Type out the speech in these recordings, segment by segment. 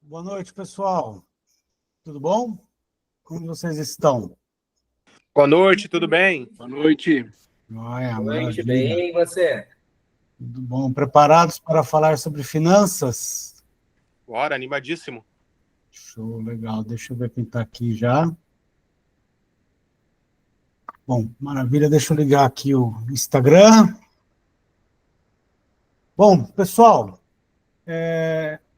Boa noite, pessoal. Tudo bom? Como vocês estão? Boa noite, tudo bem? Boa noite. Boa noite, bem, e você? Tudo bom. Preparados para falar sobre finanças? Bora, animadíssimo. Show, legal. Deixa eu ver quem está aqui já. Bom, maravilha. Deixa eu ligar aqui o Instagram. Bom, pessoal,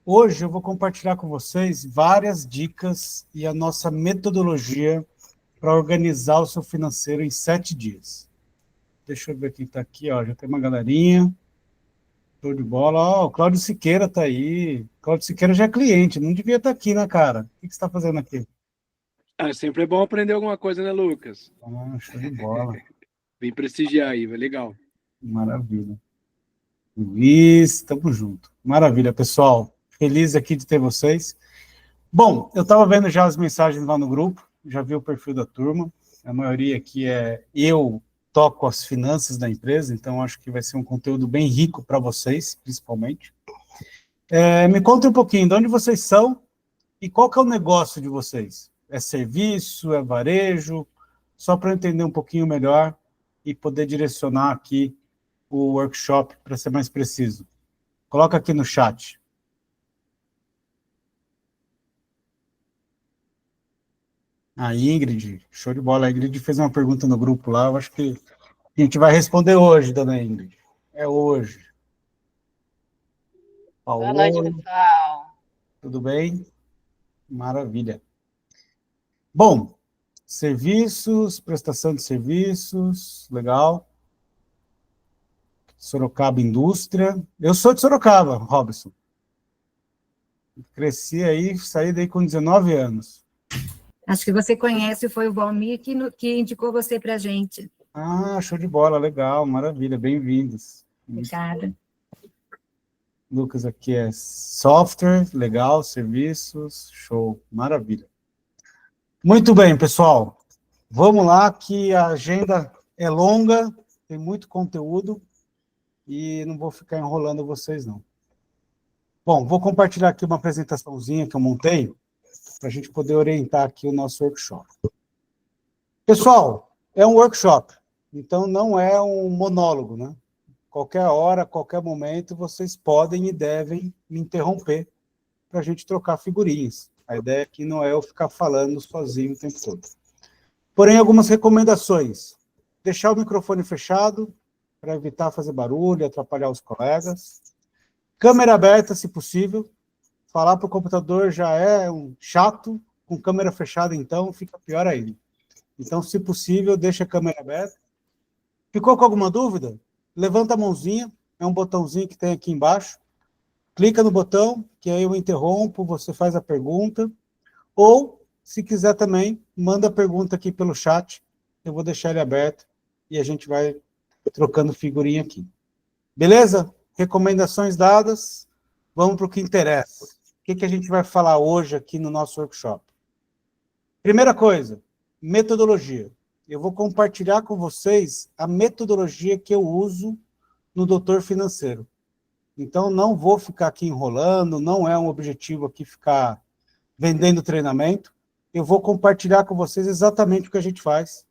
hoje eu vou compartilhar com vocês várias dicas e a nossa metodologia para organizar o seu financeiro em 7 dias. Deixa eu ver quem está aqui, ó. Já tem uma galerinha. Show de bola. Ó, o Cláudio Siqueira está aí. Cláudio Siqueira já é cliente, não devia estar aqui, né, cara? O que você está fazendo aqui? Sempre é bom aprender alguma coisa, né, Lucas? Ah, show de bola. Vem prestigiar aí, vai legal. Maravilha. Luiz, estamos junto. Maravilha, pessoal. Feliz aqui de ter vocês. Bom, eu estava vendo já as mensagens lá no grupo, já vi o perfil da turma. A maioria aqui eu toco as finanças da empresa, então acho que vai ser um conteúdo bem rico para vocês, principalmente. Me contem um pouquinho de onde vocês são e qual que é o negócio de vocês. É serviço, é varejo? Só para eu entender um pouquinho melhor e poder direcionar aqui o workshop para ser mais preciso. Coloca aqui no chat. A Ingrid, show de bola. A Ingrid fez uma pergunta no grupo lá, eu acho que a gente vai responder hoje, dona Ingrid. É hoje. Boa noite, pessoal. Tudo bem? Maravilha. Bom, serviços, prestação de serviços, legal. Sorocaba Indústria. Eu sou de Sorocaba, Robson. Cresci aí, saí daí com 19 anos. Acho que você conhece, foi o Valmir que indicou você para a gente. Ah, show de bola, legal, maravilha, bem-vindos. Obrigada. Lucas aqui é software, legal, serviços, show, maravilha. Muito bem, pessoal, vamos lá que a agenda é longa, tem muito conteúdo e não vou ficar enrolando vocês, não. Bom, vou compartilhar aqui uma apresentaçãozinha que eu montei para a gente poder orientar aqui o nosso workshop. Pessoal, é um workshop, então não é um monólogo, né? Qualquer hora, qualquer momento, vocês podem e devem me interromper para a gente trocar figurinhas. A ideia aqui não é eu ficar falando sozinho o tempo todo. Porém, algumas recomendações. Deixar o microfone fechado, para evitar fazer barulho, atrapalhar os colegas. Câmera aberta, se possível. Falar para o computador já é um chato, com câmera fechada, então, fica pior ainda. Então, se possível, deixa a câmera aberta. Ficou com alguma dúvida? Levanta a mãozinha, é um botãozinho que tem aqui embaixo. Clica no botão, que aí eu interrompo, você faz a pergunta. Ou, se quiser também, manda a pergunta aqui pelo chat, eu vou deixar ele aberto e a gente vai trocando figurinha aqui. Beleza? Recomendações dadas, vamos para o que interessa. O que a gente vai falar hoje aqui no nosso workshop? Primeira coisa, metodologia. Eu vou compartilhar com vocês a metodologia que eu uso no Doutor Financeiro. Então, não vou ficar aqui enrolando, não é um objetivo aqui ficar vendendo treinamento. Eu vou compartilhar com vocês exatamente o que a gente faz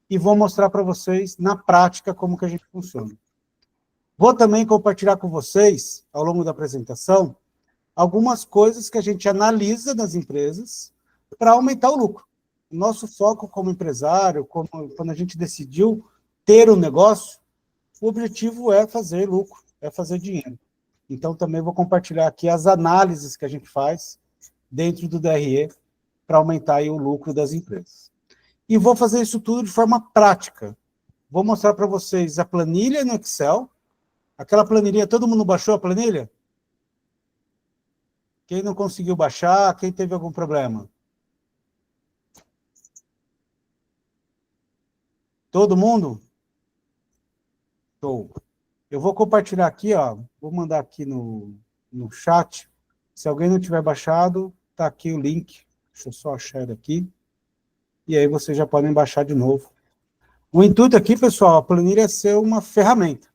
e vou mostrar para vocês, na prática, como que a gente funciona. Vou também compartilhar com vocês, ao longo da apresentação, algumas coisas que a gente analisa nas empresas para aumentar o lucro. O nosso foco como empresário, quando a gente decidiu ter um negócio, o objetivo é fazer lucro, é fazer dinheiro. Então, também vou compartilhar aqui as análises que a gente faz dentro do DRE para aumentar aí o lucro das empresas. E vou fazer isso tudo de forma prática. Vou mostrar para vocês a planilha no Excel. Aquela planilha, todo mundo baixou a planilha? Quem não conseguiu baixar, quem teve algum problema? Todo mundo? Show. Eu vou compartilhar aqui, ó, vou mandar aqui no chat. Se alguém não tiver baixado, tá aqui o link. Deixa eu só achar ele aqui. E aí vocês já podem baixar de novo. O intuito aqui, pessoal, a planilha é ser uma ferramenta.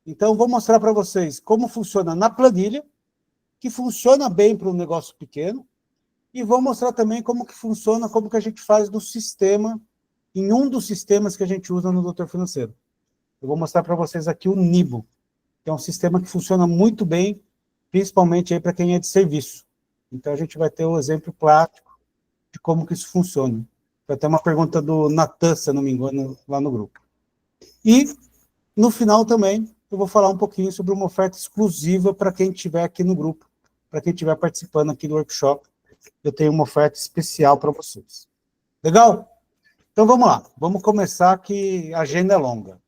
Então, vou mostrar para vocês como funciona na planilha, que funciona bem para um negócio pequeno, e vou mostrar também como que funciona, como que a gente faz no sistema, em um dos sistemas que a gente usa no Doutor Financeiro. Eu vou mostrar para vocês aqui o Nibo, que é um sistema que funciona muito bem, principalmente aí para quem é de serviço. Então, a gente vai ter um exemplo prático de como que isso funciona. Vai ter uma pergunta do Natan, se eu não me engano, lá no grupo. E, no final também, eu vou falar um pouquinho sobre uma oferta exclusiva para quem estiver aqui no grupo, para quem estiver participando aqui do workshop. Eu tenho uma oferta especial para vocês. Legal? Então, vamos lá. Vamos começar, que a agenda é longa.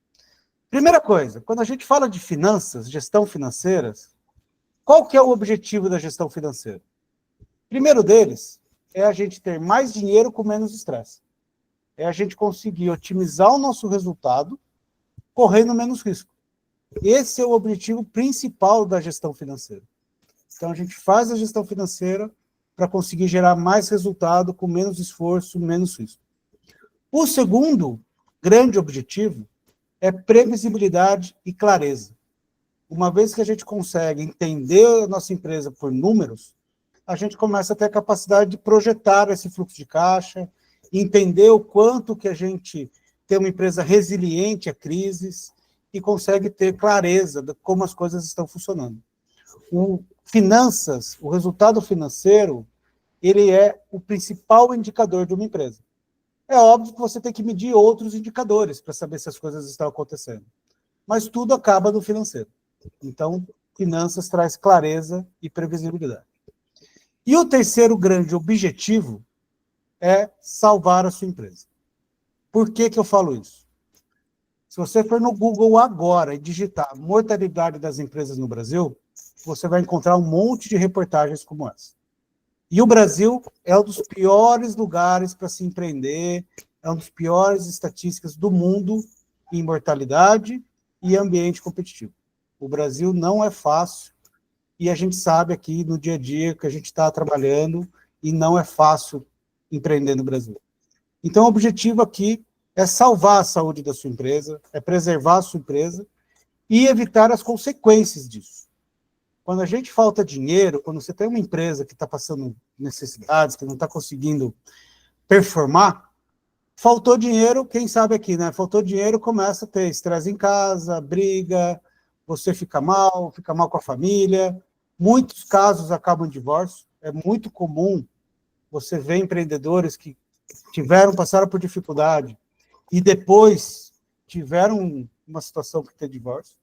Primeira coisa, quando a gente fala de finanças, gestão financeira, qual que é o objetivo da gestão financeira? Primeiro deles é a gente ter mais dinheiro com menos estresse. É a gente conseguir otimizar o nosso resultado correndo menos risco. Esse é o objetivo principal da gestão financeira. Então, a gente faz a gestão financeira para conseguir gerar mais resultado com menos esforço, menos risco. O segundo grande objetivo é previsibilidade e clareza. Uma vez que a gente consegue entender a nossa empresa por números, a gente começa a ter a capacidade de projetar esse fluxo de caixa, entender o quanto que a gente tem uma empresa resiliente a crises e consegue ter clareza de como as coisas estão funcionando. O resultado financeiro, ele é o principal indicador de uma empresa. É óbvio que você tem que medir outros indicadores para saber se as coisas estão acontecendo. Mas tudo acaba no financeiro. Então, finanças traz clareza e previsibilidade. E o terceiro grande objetivo é salvar a sua empresa. Por que que eu falo isso? Se você for no Google agora e digitar mortalidade das empresas no Brasil, você vai encontrar um monte de reportagens como essa. E o Brasil é um dos piores lugares para se empreender, é uma das piores estatísticas do mundo em mortalidade e ambiente competitivo. O Brasil não é fácil, e a gente sabe aqui no dia a dia que a gente está trabalhando, e não é fácil empreender no Brasil. Então, o objetivo aqui é salvar a saúde da sua empresa, é preservar a sua empresa e evitar as consequências disso. Quando a gente falta dinheiro, quando você tem uma empresa que está passando necessidades, que não está conseguindo performar, faltou dinheiro, quem sabe aqui, né? Faltou dinheiro, começa a ter estresse em casa, briga, você fica mal com a família. Muitos casos acabam em divórcio. É muito comum você ver empreendedores que passaram por dificuldade e depois tiveram uma situação que tem divórcio.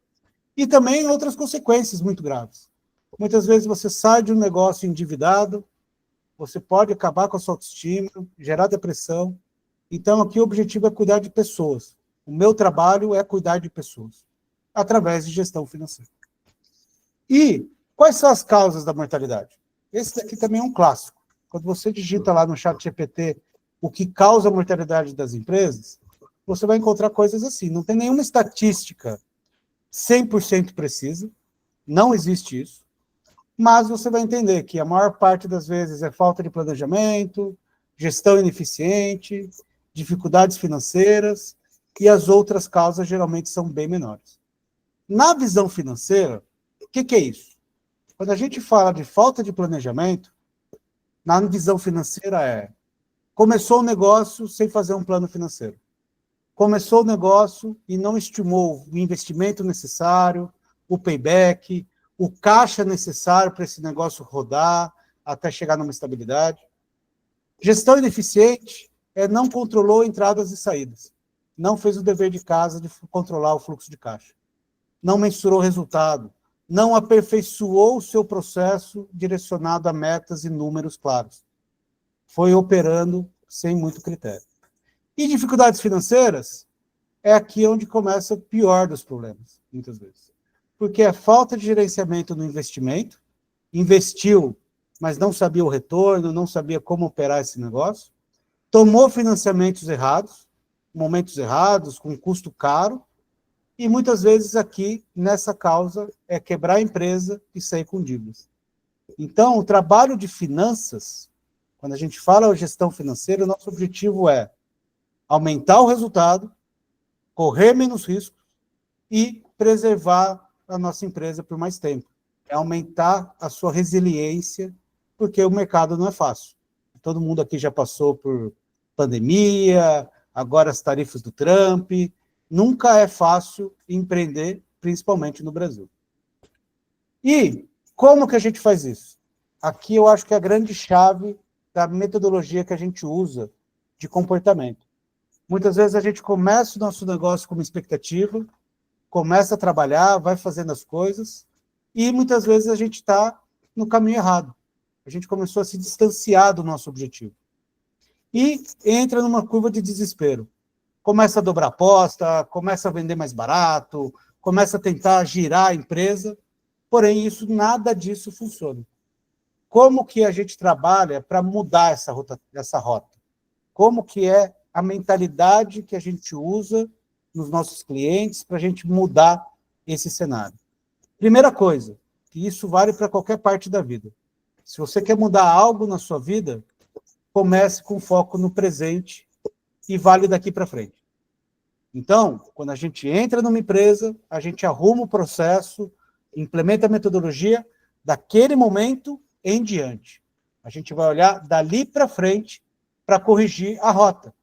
E também outras consequências muito graves. Muitas vezes você sai de um negócio endividado, você pode acabar com a sua autoestima, gerar depressão. Então, aqui o objetivo é cuidar de pessoas. O meu trabalho é cuidar de pessoas, através de gestão financeira. E quais são as causas da mortalidade? Esse daqui também é um clássico. Quando você digita lá no ChatGPT o que causa a mortalidade das empresas, você vai encontrar coisas assim. Não tem nenhuma estatística 100% precisa, não existe isso, mas você vai entender que a maior parte das vezes é falta de planejamento, gestão ineficiente, dificuldades financeiras, e as outras causas geralmente são bem menores. Na visão financeira, o que é isso? Quando a gente fala de falta de planejamento, na visão financeira começou o negócio sem fazer um plano financeiro. Começou o negócio e não estimou o investimento necessário, o payback, o caixa necessário para esse negócio rodar até chegar numa estabilidade. Gestão ineficiente não controlou entradas e saídas. Não fez o dever de casa de controlar o fluxo de caixa. Não mensurou o resultado. Não aperfeiçoou o seu processo direcionado a metas e números claros. Foi operando sem muito critério. E dificuldades financeiras é aqui onde começa o pior dos problemas, muitas vezes. Porque é falta de gerenciamento no investimento, investiu, mas não sabia o retorno, não sabia como operar esse negócio, tomou financiamentos errados, momentos errados, com custo caro, e muitas vezes aqui, nessa causa, é quebrar a empresa e sair com dívidas. Então, o trabalho de finanças, quando a gente fala de gestão financeira, o nosso objetivo é aumentar o resultado, correr menos riscos e preservar a nossa empresa por mais tempo. É aumentar a sua resiliência, porque o mercado não é fácil. todo mundo aqui já passou por pandemia, agora as tarifas do Trump. Nunca é fácil empreender, principalmente no Brasil. E como que a gente faz isso? Aqui eu acho que é a grande chave da metodologia que a gente usa de comportamento. Muitas vezes a gente começa o nosso negócio com uma expectativa, começa a trabalhar, vai fazendo as coisas, e muitas vezes a gente está no caminho errado. A gente começou a se distanciar do nosso objetivo. E entra numa curva de desespero. Começa a dobrar aposta, começa a vender mais barato, começa a tentar girar a empresa, porém nada disso funciona. Como que a gente trabalha para mudar essa rota? Como que é a mentalidade que a gente usa nos nossos clientes para a gente mudar esse cenário? Primeira coisa, que isso vale para qualquer parte da vida. Se você quer mudar algo na sua vida, comece com foco no presente e vale daqui para frente. Então, quando a gente entra numa empresa, a gente arruma o processo, implementa a metodologia daquele momento em diante. A gente vai olhar dali para frente para corrigir a rota.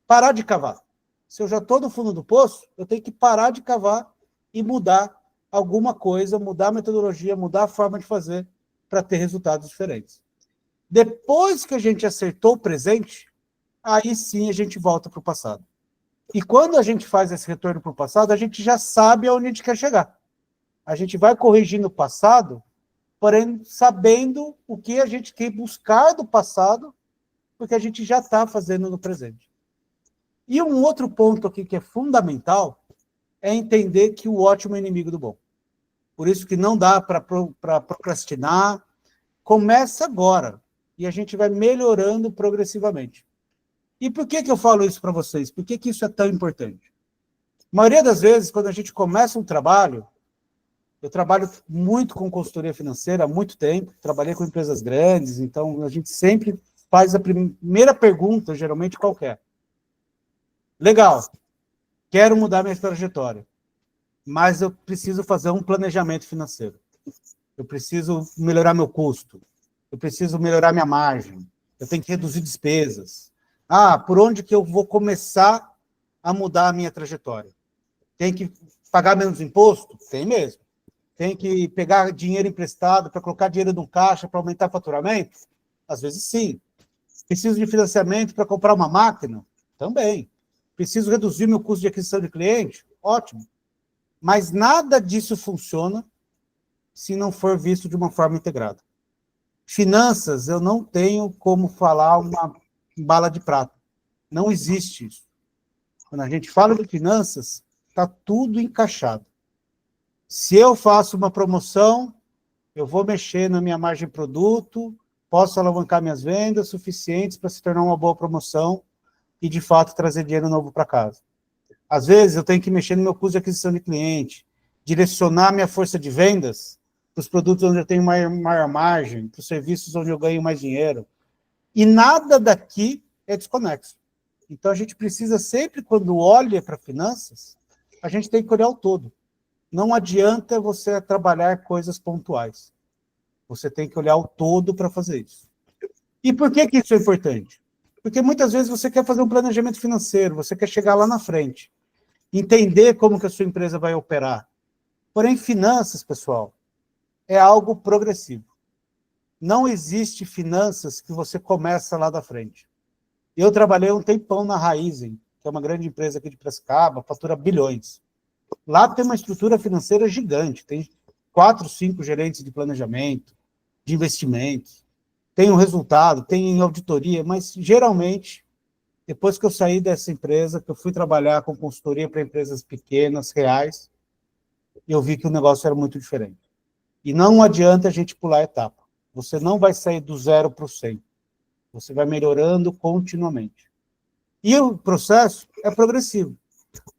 Parar de cavar. Se eu já estou no fundo do poço, eu tenho que parar de cavar e mudar alguma coisa, mudar a metodologia, mudar a forma de fazer para ter resultados diferentes. Depois que a gente acertou o presente, aí sim a gente volta para o passado. E quando a gente faz esse retorno para o passado, a gente já sabe aonde a gente quer chegar. A gente vai corrigindo o passado, porém sabendo o que a gente quer buscar do passado, porque a gente já está fazendo no presente. E um outro ponto aqui que é fundamental é entender que o ótimo é inimigo do bom. Por isso que não dá para procrastinar. Começa agora. E a gente vai melhorando progressivamente. E por que eu falo isso para vocês? Por que isso é tão importante? A maioria das vezes, quando a gente começa um trabalho, eu trabalho muito com consultoria financeira há muito tempo, trabalhei com empresas grandes, então a gente sempre faz a primeira pergunta, geralmente qualquer. Legal, quero mudar minha trajetória, mas eu preciso fazer um planejamento financeiro. Eu preciso melhorar meu custo, eu preciso melhorar minha margem, eu tenho que reduzir despesas. Por onde que eu vou começar a mudar a minha trajetória? Tem que pagar menos imposto? Tem mesmo. Tem que pegar dinheiro emprestado para colocar dinheiro no caixa para aumentar o faturamento? Às vezes sim. Preciso de financiamento para comprar uma máquina? Também. Preciso reduzir meu custo de aquisição de cliente? Ótimo. Mas nada disso funciona se não for visto de uma forma integrada. Finanças, eu não tenho como falar uma bala de prata. Não existe isso. Quando a gente fala de finanças, está tudo encaixado. Se eu faço uma promoção, eu vou mexer na minha margem de produto, posso alavancar minhas vendas suficientes para se tornar uma boa promoção e, de fato, trazer dinheiro novo para casa. Às vezes, eu tenho que mexer no meu custo de aquisição de cliente, direcionar minha força de vendas para os produtos onde eu tenho maior margem, para os serviços onde eu ganho mais dinheiro. E nada daqui é desconexo. Então, a gente precisa sempre, quando olha para finanças, a gente tem que olhar o todo. Não adianta você trabalhar coisas pontuais. Você tem que olhar o todo para fazer isso. E por que isso é importante? Porque muitas vezes você quer fazer um planejamento financeiro, você quer chegar lá na frente, entender como que a sua empresa vai operar. Porém, finanças, pessoal, é algo progressivo. Não existe finanças que você começa lá da frente. Eu trabalhei um tempão na Raizen, que é uma grande empresa aqui de Piracicaba, fatura bilhões. Lá tem uma estrutura financeira gigante, tem 4, 5 gerentes de planejamento, de investimentos, tem um resultado, tem auditoria, mas geralmente, depois que eu saí dessa empresa, que eu fui trabalhar com consultoria para empresas pequenas, reais, eu vi que o negócio era muito diferente. E não adianta a gente pular a etapa. Você não vai sair do 0 para o 100. Você vai melhorando continuamente. E o processo é progressivo.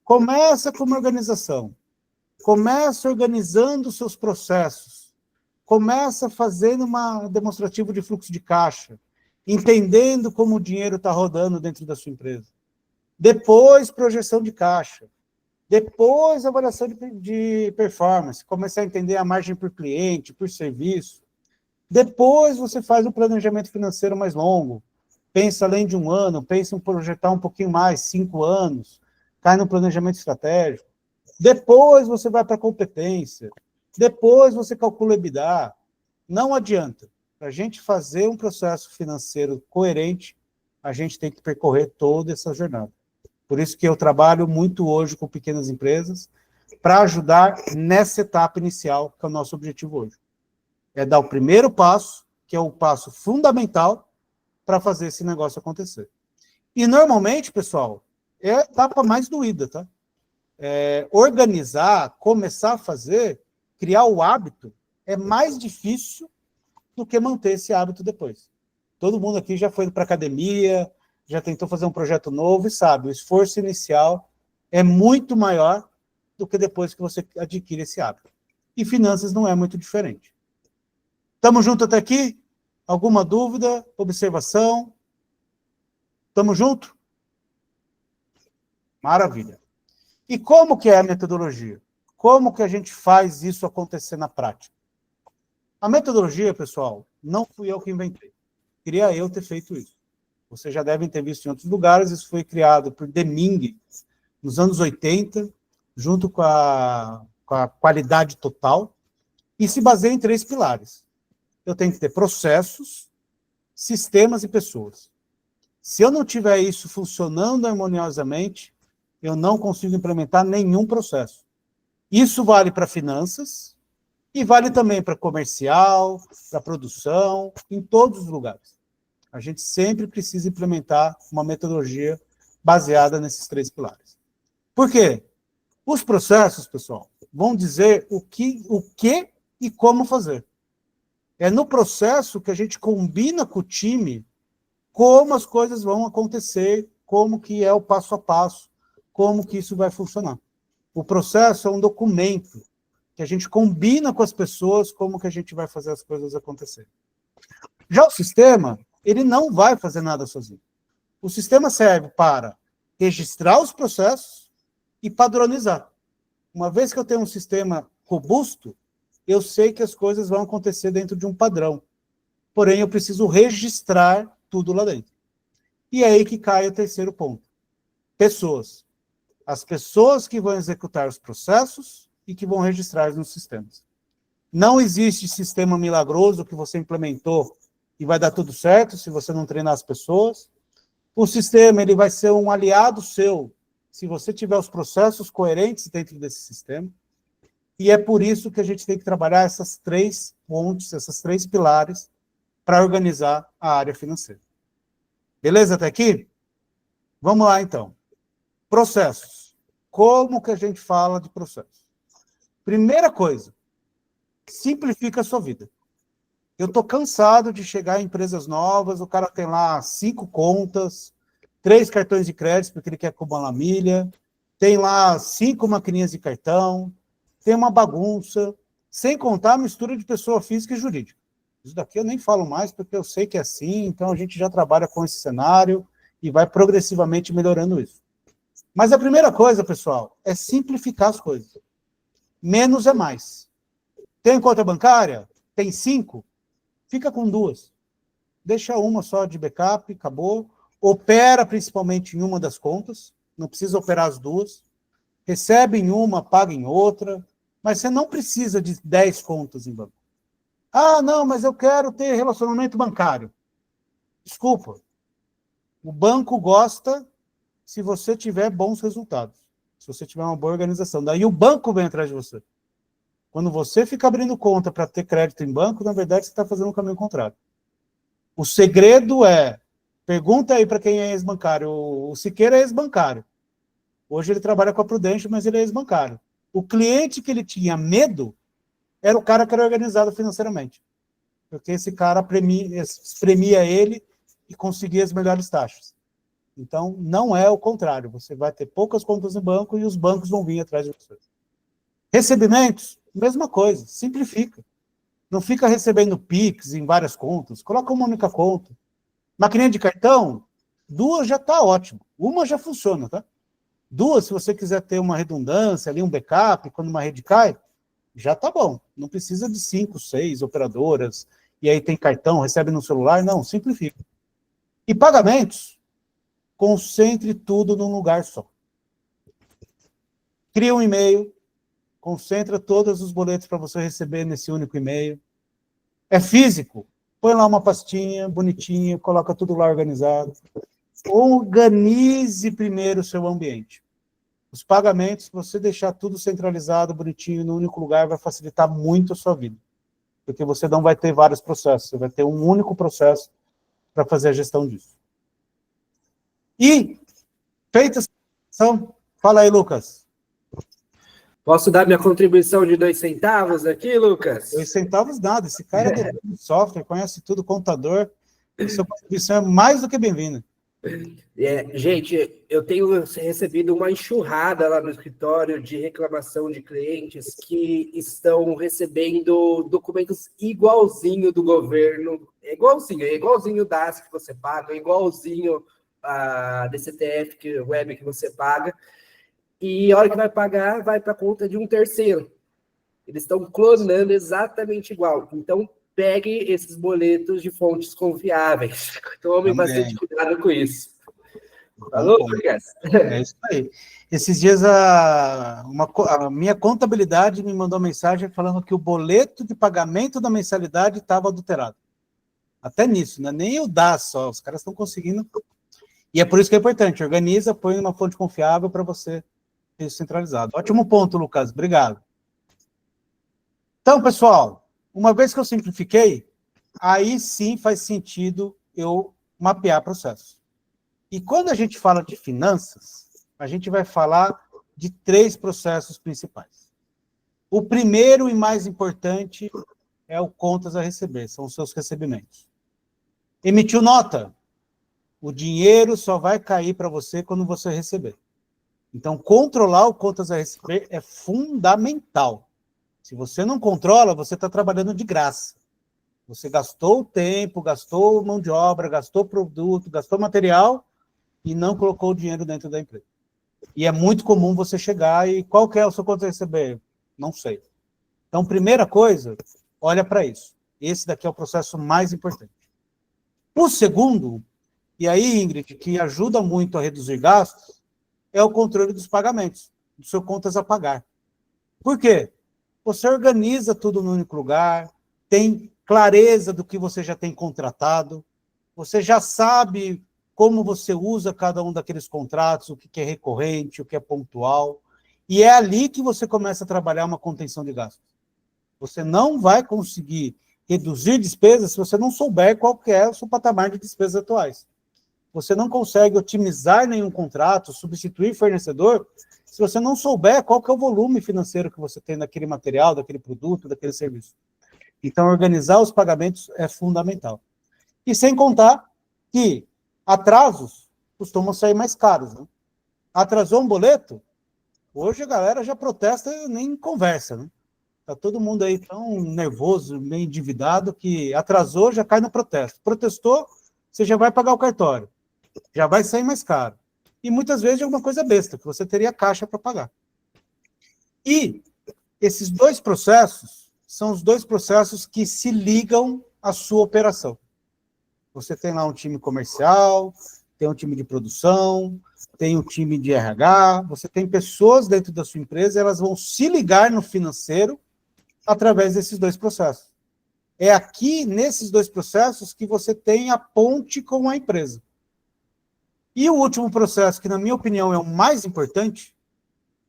Começa com uma organização. Começa organizando seus processos. Começa fazendo uma demonstrativo de fluxo de caixa, entendendo como o dinheiro está rodando dentro da sua empresa. Depois, projeção de caixa. Depois, avaliação de performance. Começar a entender a margem por cliente, por serviço. Depois, você faz um planejamento financeiro mais longo, pensa além de um ano, pensa em projetar um pouquinho mais, 5 anos, cai no planejamento estratégico. Depois você vai para a competência, depois você calcula EBITDA. Não adianta. Para a gente fazer um processo financeiro coerente, a gente tem que percorrer toda essa jornada. Por isso que eu trabalho muito hoje com pequenas empresas, para ajudar nessa etapa inicial, que é o nosso objetivo hoje. É dar o primeiro passo, que é o passo fundamental para fazer esse negócio acontecer. E, normalmente, pessoal, é a etapa mais doída, tá? Organizar, começar a fazer, criar o hábito, é mais difícil do que manter esse hábito depois. Todo mundo aqui já foi para a academia, já tentou fazer um projeto novo e sabe, o esforço inicial é muito maior do que depois que você adquire esse hábito. E finanças não é muito diferente. Estamos juntos até aqui? Alguma dúvida, observação? Estamos juntos? Maravilha. E como que é a metodologia? Como que a gente faz isso acontecer na prática? A metodologia, pessoal, não fui eu que inventei. Queria eu ter feito isso. Vocês já devem ter visto em outros lugares, isso foi criado por Deming nos anos 80, junto com a qualidade total, e se baseia em 3 pilares. Eu tenho que ter processos, sistemas e pessoas. Se eu não tiver isso funcionando harmoniosamente, eu não consigo implementar nenhum processo. Isso vale para finanças e vale também para comercial, para produção, em todos os lugares. A gente sempre precisa implementar uma metodologia baseada nesses 3 pilares. Por quê? Os processos, pessoal, vão dizer o que e como fazer. É no processo que a gente combina com o time como as coisas vão acontecer, como que é o passo a passo, como que isso vai funcionar. O processo é um documento que a gente combina com as pessoas como que a gente vai fazer as coisas acontecerem. Já o sistema, ele não vai fazer nada sozinho. O sistema serve para registrar os processos e padronizar. Uma vez que eu tenho um sistema robusto, eu sei que as coisas vão acontecer dentro de um padrão. Porém, eu preciso registrar tudo lá dentro. E é aí que cai o terceiro ponto. Pessoas. As pessoas que vão executar os processos e que vão registrar nos sistemas. Não existe sistema milagroso que você implementou e vai dar tudo certo se você não treinar as pessoas. O sistema ele vai ser um aliado seu se você tiver os processos coerentes dentro desse sistema. E é por isso que a gente tem que trabalhar essas 3 pontes, essas 3 pilares, para organizar a área financeira. Beleza até aqui? Vamos lá, então. Processos. Como que a gente fala de processos? Primeira coisa, simplifica a sua vida. Eu estou cansado de chegar em empresas novas, o cara tem lá 5 contas, 3 cartões de crédito, porque ele quer acumular milha, tem lá 5 maquininhas de cartão, tem uma bagunça, sem contar a mistura de pessoa física e jurídica. Isso daqui eu nem falo mais, porque eu sei que é assim, então a gente já trabalha com esse cenário e vai progressivamente melhorando isso. Mas a primeira coisa, pessoal, é simplificar as coisas. Menos é mais. Tem conta bancária? Tem 5? Fica com 2. Deixa uma só de backup, acabou. Opera principalmente em uma das contas, não precisa operar as 2. Recebe em uma, paga em outra, mas você não precisa de 10 contas em banco. Ah, não, mas eu quero ter relacionamento bancário. Desculpa. O banco gosta se você tiver bons resultados, se você tiver uma boa organização. Daí o banco vem atrás de você. Quando você fica abrindo conta para ter crédito em banco, na verdade você está fazendo o caminho contrário. O segredo é, pergunta aí para quem é ex-bancário, o Siqueira é ex-bancário. Hoje ele trabalha com a Prudential, mas ele é ex-bancário. O cliente que ele tinha medo era o cara que era organizado financeiramente. Porque esse cara espremia ele e conseguia as melhores taxas. Então, não é o contrário. Você vai ter poucas contas no banco e os bancos vão vir atrás de você. Recebimentos, mesma coisa. Simplifica. Não fica recebendo PIX em várias contas. Coloca uma única conta. Maquininha de cartão, 2 já está ótimo. Uma já funciona, tá? 2, se você quiser ter uma redundância, ali um backup, quando uma rede cai, já está bom. Não precisa de 5, 6 operadoras, e aí tem cartão, recebe no celular. Não, simplifica. E pagamentos, concentre tudo num lugar só. Cria um e-mail, concentra todos os boletos para você receber nesse único e-mail. É físico, põe lá uma pastinha bonitinha, coloca tudo lá organizado. Organize primeiro o seu ambiente. Os pagamentos, se você deixar tudo centralizado, bonitinho, no único lugar, vai facilitar muito a sua vida. Porque você não vai ter vários processos, você vai ter um único processo para fazer a gestão disso. E, feita essa ação, fala aí, Lucas. Posso dar minha contribuição de 2 centavos aqui, Lucas? 2 centavos nada, esse cara é do software, conhece tudo, contador, a sua contribuição é mais do que bem-vinda. Gente, eu tenho recebido uma enxurrada lá no escritório de reclamação de clientes que estão recebendo documentos igualzinho do governo, é igualzinho o DAS que você paga, é igualzinho a DCTF web que você paga, e a hora que vai pagar, vai para a conta de um terceiro. Eles estão clonando exatamente igual. Então, pegue esses boletos de fontes confiáveis. Tome bastante cuidado com isso. Falou, Lucas? É isso aí. Esses dias a minha contabilidade me mandou uma mensagem falando que o boleto de pagamento da mensalidade estava adulterado. Até nisso, não é nem o DAS só, os caras estão conseguindo. E é por isso que é importante, organiza, põe numa fonte confiável para você ter isso centralizado. Ótimo ponto, Lucas, obrigado. Então, pessoal, uma vez que eu simplifiquei, aí sim faz sentido eu mapear processo. E quando a gente fala de finanças, a gente vai falar de 3 processos principais. O primeiro e mais importante é o contas a receber, são os seus recebimentos. Emitiu nota, o dinheiro só vai cair para você quando você receber. Então, controlar o contas a receber é fundamental. Se você não controla, você está trabalhando de graça. Você gastou tempo, gastou mão de obra, gastou produto, gastou material e não colocou o dinheiro dentro da empresa. E é muito comum você chegar e qual que é o seu contas a receber? Não sei. Então, primeira coisa, olha para isso. Esse daqui é o processo mais importante. O segundo, e aí, Ingrid, que ajuda muito a reduzir gastos, é o controle dos pagamentos, do seu contas a pagar. Por quê? Você organiza tudo no único lugar, tem clareza do que você já tem contratado, você já sabe como você usa cada um daqueles contratos, o que é recorrente, o que é pontual, e é ali que você começa a trabalhar uma contenção de gastos. Você não vai conseguir reduzir despesas se você não souber qual que é o seu patamar de despesas atuais. Você não consegue otimizar nenhum contrato, substituir fornecedor, se você não souber qual que é o volume financeiro que você tem daquele material, daquele produto, daquele serviço. Então, organizar os pagamentos é fundamental. E sem contar que atrasos costumam sair mais caros. Né? Atrasou um boleto, hoje a galera já protesta e nem conversa. Né? Tá todo mundo aí tão nervoso, meio endividado, que atrasou, já cai no protesto. Protestou, você já vai pagar o cartório. Já vai sair mais caro. E muitas vezes é alguma coisa besta, que você teria caixa para pagar. E esses 2 processos são os 2 processos que se ligam à sua operação. Você tem lá um time comercial, tem um time de produção, tem um time de RH, você tem pessoas dentro da sua empresa, elas vão se ligar no financeiro através desses 2 processos. É aqui, nesses 2 processos, que você tem a ponte com a empresa. E o último processo, que na minha opinião é o mais importante,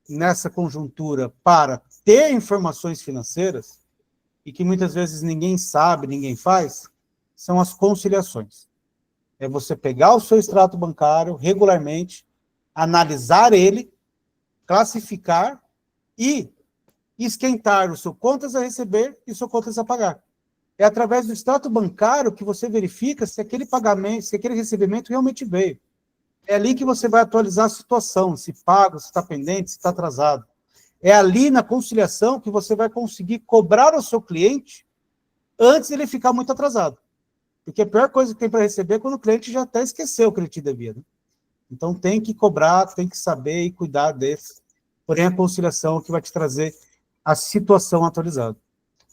nessa conjuntura para ter informações financeiras, e que muitas vezes ninguém sabe, ninguém faz, são as conciliações. É você pegar o seu extrato bancário regularmente, analisar ele, classificar e esquentar o seu contas a receber e o seu contas a pagar. É através do extrato bancário que você verifica se aquele pagamento, se aquele recebimento realmente veio. É ali que você vai atualizar a situação, se paga, se está pendente, se está atrasado. É ali na conciliação que você vai conseguir cobrar o seu cliente antes de ele ficar muito atrasado. Porque a pior coisa que tem para receber é quando o cliente já até esqueceu o que ele te devia. Né? Então tem que cobrar, tem que saber e cuidar desse. Porém, a conciliação é que vai te trazer a situação atualizada.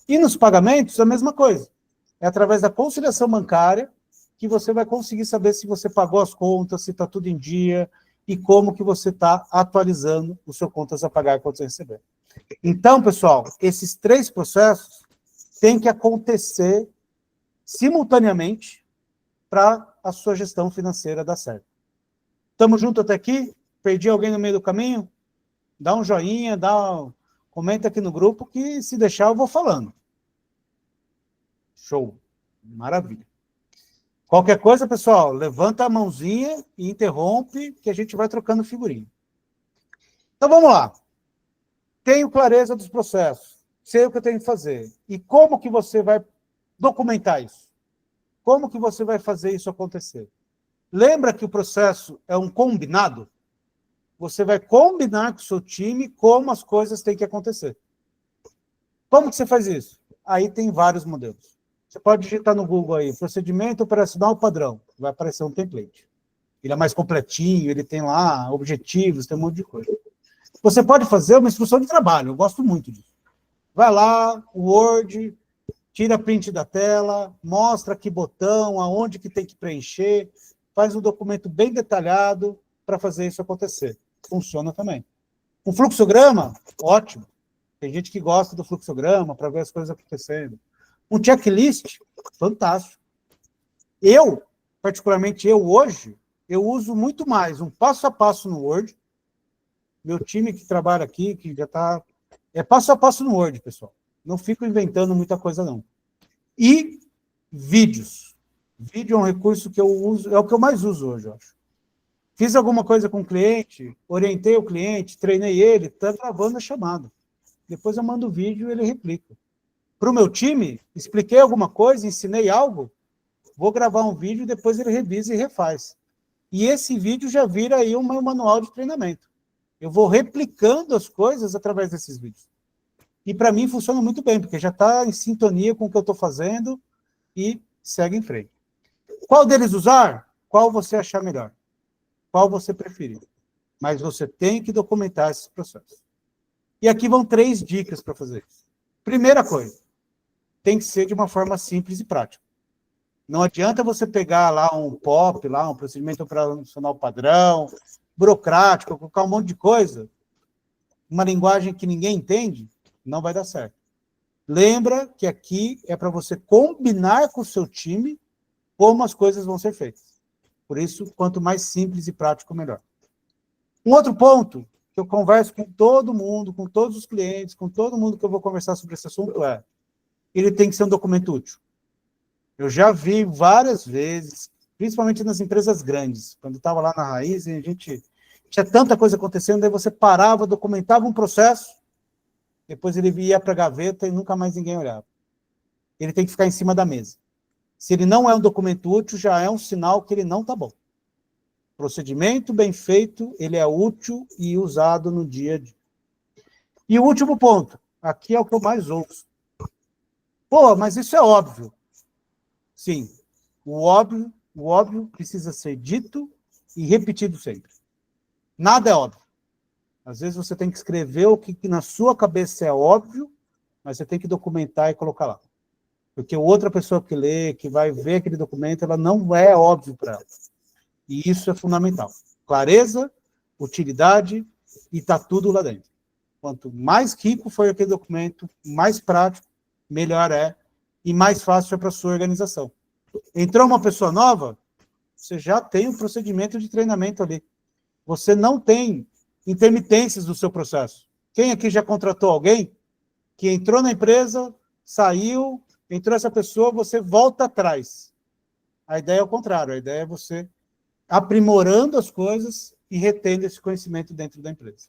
E nos pagamentos, a mesma coisa. É através da conciliação bancária que você vai conseguir saber se você pagou as contas, se está tudo em dia, e como que você está atualizando o seu contas a pagar quando você receber. Então, pessoal, esses 3 processos têm que acontecer simultaneamente para a sua gestão financeira dar certo. Estamos juntos até aqui? Perdi alguém no meio do caminho? Dá um joinha, comenta aqui no grupo, que se deixar eu vou falando. Show. Maravilha. Qualquer coisa, pessoal, levanta a mãozinha e interrompe, que a gente vai trocando figurinha. Então, vamos lá. Tenho clareza dos processos, sei o que eu tenho que fazer. E como que você vai documentar isso? Como que você vai fazer isso acontecer? Lembra que o processo é um combinado? Você vai combinar com o seu time como as coisas têm que acontecer. Como que você faz isso? Aí tem vários modelos. Você pode digitar no Google aí, procedimento operacional padrão. Vai aparecer um template. Ele é mais completinho, ele tem lá objetivos, tem um monte de coisa. Você pode fazer uma instrução de trabalho, eu gosto muito disso. Vai lá, Word, tira print da tela, mostra que botão, aonde que tem que preencher, faz um documento bem detalhado para fazer isso acontecer. Funciona também. Um fluxograma, ótimo. Tem gente que gosta do fluxograma para ver as coisas acontecendo. Um checklist, fantástico. Particularmente hoje, eu uso muito mais um passo a passo no Word. Meu time que trabalha aqui, que já está... É passo a passo no Word, pessoal. Não fico inventando muita coisa, não. E vídeos. Vídeo é um recurso que eu uso, é o que eu mais uso hoje, eu acho. Fiz alguma coisa com o cliente, orientei o cliente, treinei ele, está gravando a chamada. Depois eu mando o vídeo e ele replica. Para o meu time, expliquei alguma coisa, ensinei algo, vou gravar um vídeo e depois ele revisa e refaz. E esse vídeo já vira aí um meu manual de treinamento. Eu vou replicando as coisas através desses vídeos. E para mim funciona muito bem, porque já está em sintonia com o que eu estou fazendo e segue em frente. Qual deles usar? Qual você achar melhor? Qual você preferir? Mas você tem que documentar esses processos. E aqui vão 3 dicas para fazer isso. Primeira coisa, tem que ser de uma forma simples e prática. Não adianta você pegar lá um POP, lá um procedimento operacional padrão, burocrático, colocar um monte de coisa, uma linguagem que ninguém entende, não vai dar certo. Lembra que aqui é para você combinar com o seu time como as coisas vão ser feitas. Por isso, quanto mais simples e prático, melhor. Um outro ponto que eu converso com todo mundo, com todos os clientes, com todo mundo que eu vou conversar sobre esse assunto é: ele tem que ser um documento útil. Eu já vi várias vezes, principalmente nas empresas grandes, quando estava lá na Raiz, e a gente tinha tanta coisa acontecendo, aí você parava, documentava um processo, depois ele ia para a gaveta e nunca mais ninguém olhava. Ele tem que ficar em cima da mesa. Se ele não é um documento útil, já é um sinal que ele não está bom. Procedimento bem feito, ele é útil e usado no dia a dia. E o último ponto, aqui é o que eu mais ouço. Pô, mas isso é óbvio. Sim, o óbvio precisa ser dito e repetido sempre. Nada é óbvio. Às vezes você tem que escrever o que na sua cabeça é óbvio, mas você tem que documentar e colocar lá. Porque outra pessoa que lê, que vai ver aquele documento, ela não é óbvio para ela. E isso é fundamental. Clareza, utilidade e está tudo lá dentro. Quanto mais rico for aquele documento, mais prático, melhor é e mais fácil é para a sua organização. Entrou uma pessoa nova, você já tem um procedimento de treinamento ali. Você não tem intermitências do seu processo. Quem aqui já contratou alguém que entrou na empresa, saiu, entrou essa pessoa, você volta atrás. A ideia é o contrário, a ideia é você aprimorando as coisas e retendo esse conhecimento dentro da empresa.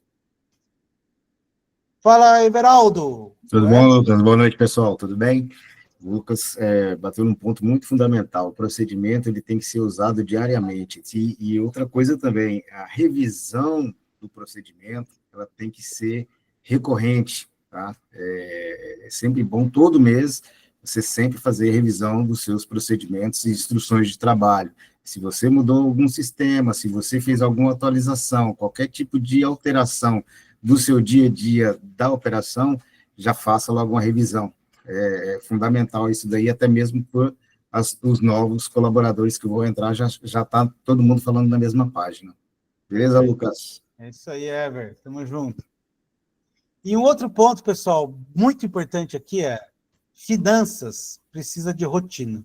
Fala, Everaldo. Tudo bom, Lucas? Boa noite, pessoal. Tudo bem? O Lucas bateu num ponto muito fundamental. O procedimento ele tem que ser usado diariamente. E outra coisa também, a revisão do procedimento ela tem que ser recorrente. Tá? É sempre bom, todo mês, você sempre fazer revisão dos seus procedimentos e instruções de trabalho. Se você mudou algum sistema, se você fez alguma atualização, qualquer tipo de alteração do seu dia a dia da operação, já faça logo uma revisão. É fundamental isso daí, até mesmo por os novos colaboradores que vão entrar, já está todo mundo falando na mesma página. Beleza, Lucas? É isso aí, Ever. Tamo junto. E um outro ponto, pessoal, muito importante aqui é finanças precisa de rotina.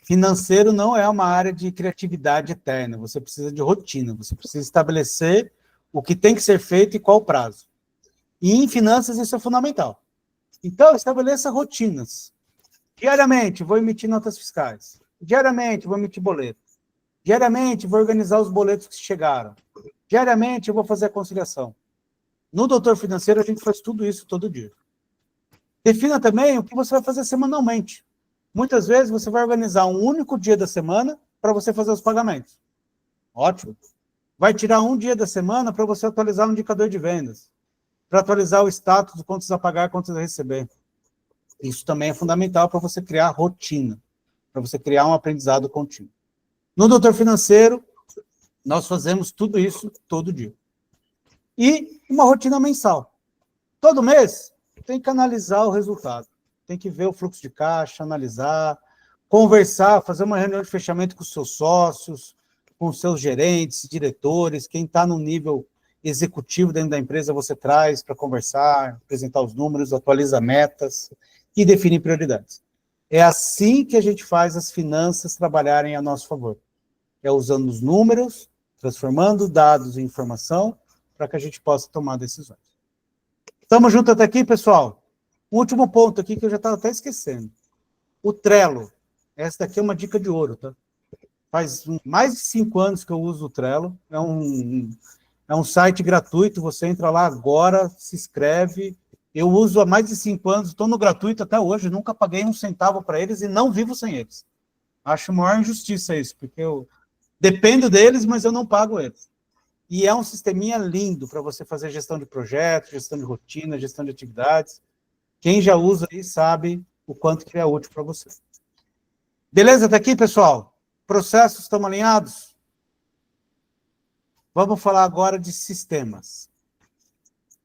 Financeiro não é uma área de criatividade eterna, você precisa de rotina, você precisa estabelecer o que tem que ser feito e qual o prazo. E em finanças isso é fundamental. Então, estabeleça rotinas. Diariamente, vou emitir notas fiscais. Diariamente, vou emitir boleto. Diariamente, vou organizar os boletos que chegaram. Diariamente, eu vou fazer a conciliação. No Doutor Financeiro, a gente faz tudo isso todo dia. Defina também o que você vai fazer semanalmente. Muitas vezes, você vai organizar um único dia da semana para você fazer os pagamentos. Ótimo. Vai tirar um dia da semana para você atualizar um indicador de vendas, para atualizar o status de contas a pagar, contas a receber. Isso também é fundamental para você criar rotina, para você criar um aprendizado contínuo. No Doutor Financeiro, nós fazemos tudo isso todo dia. E uma rotina mensal. Todo mês, tem que analisar o resultado. Tem que ver o fluxo de caixa, analisar, conversar, fazer uma reunião de fechamento com os seus sócios, com os seus gerentes, diretores, quem está no nível executivo dentro da empresa, você traz para conversar, apresentar os números, atualiza metas e definir prioridades. É assim que a gente faz as finanças trabalharem a nosso favor. É usando os números, transformando dados em informação, para que a gente possa tomar decisões. Estamos juntos até aqui, pessoal? Um último ponto aqui que eu já estava até esquecendo. O Trello. Essa daqui é uma dica de ouro, tá? Faz mais de 5 anos que eu uso o Trello. É um site gratuito, você entra lá agora, se inscreve. Eu uso há mais de 5 anos, estou no gratuito até hoje, nunca paguei um centavo para eles e não vivo sem eles. Acho a maior injustiça isso, porque eu dependo deles, mas eu não pago eles. E é um sisteminha lindo para você fazer gestão de projetos, gestão de rotina, gestão de atividades. Quem já usa aí sabe o quanto que é útil para você. Beleza até aqui, pessoal? Processos estão alinhados? Vamos falar agora de sistemas.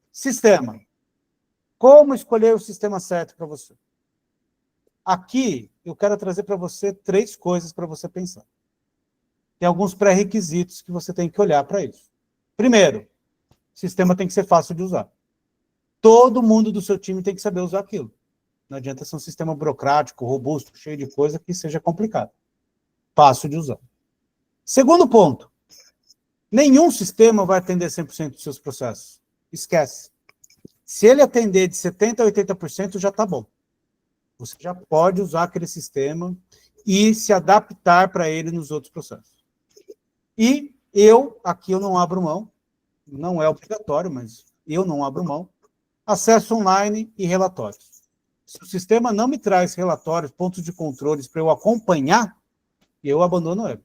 Sistema. Como escolher o sistema certo para você? Aqui, eu quero trazer para você 3 coisas para você pensar. Tem alguns pré-requisitos que você tem que olhar para isso. Primeiro, o sistema tem que ser fácil de usar. Todo mundo do seu time tem que saber usar aquilo. Não adianta ser um sistema burocrático, robusto, cheio de coisa que seja complicado. Fácil de usar. Segundo ponto, nenhum sistema vai atender 100% dos seus processos. Esquece. Se ele atender de 70% a 80%, já está bom. Você já pode usar aquele sistema e se adaptar para ele nos outros processos. E aqui eu não abro mão, não é obrigatório, mas eu não abro mão, acesso online e relatórios. Se o sistema não me traz relatórios, pontos de controles para eu acompanhar, eu abandono ele.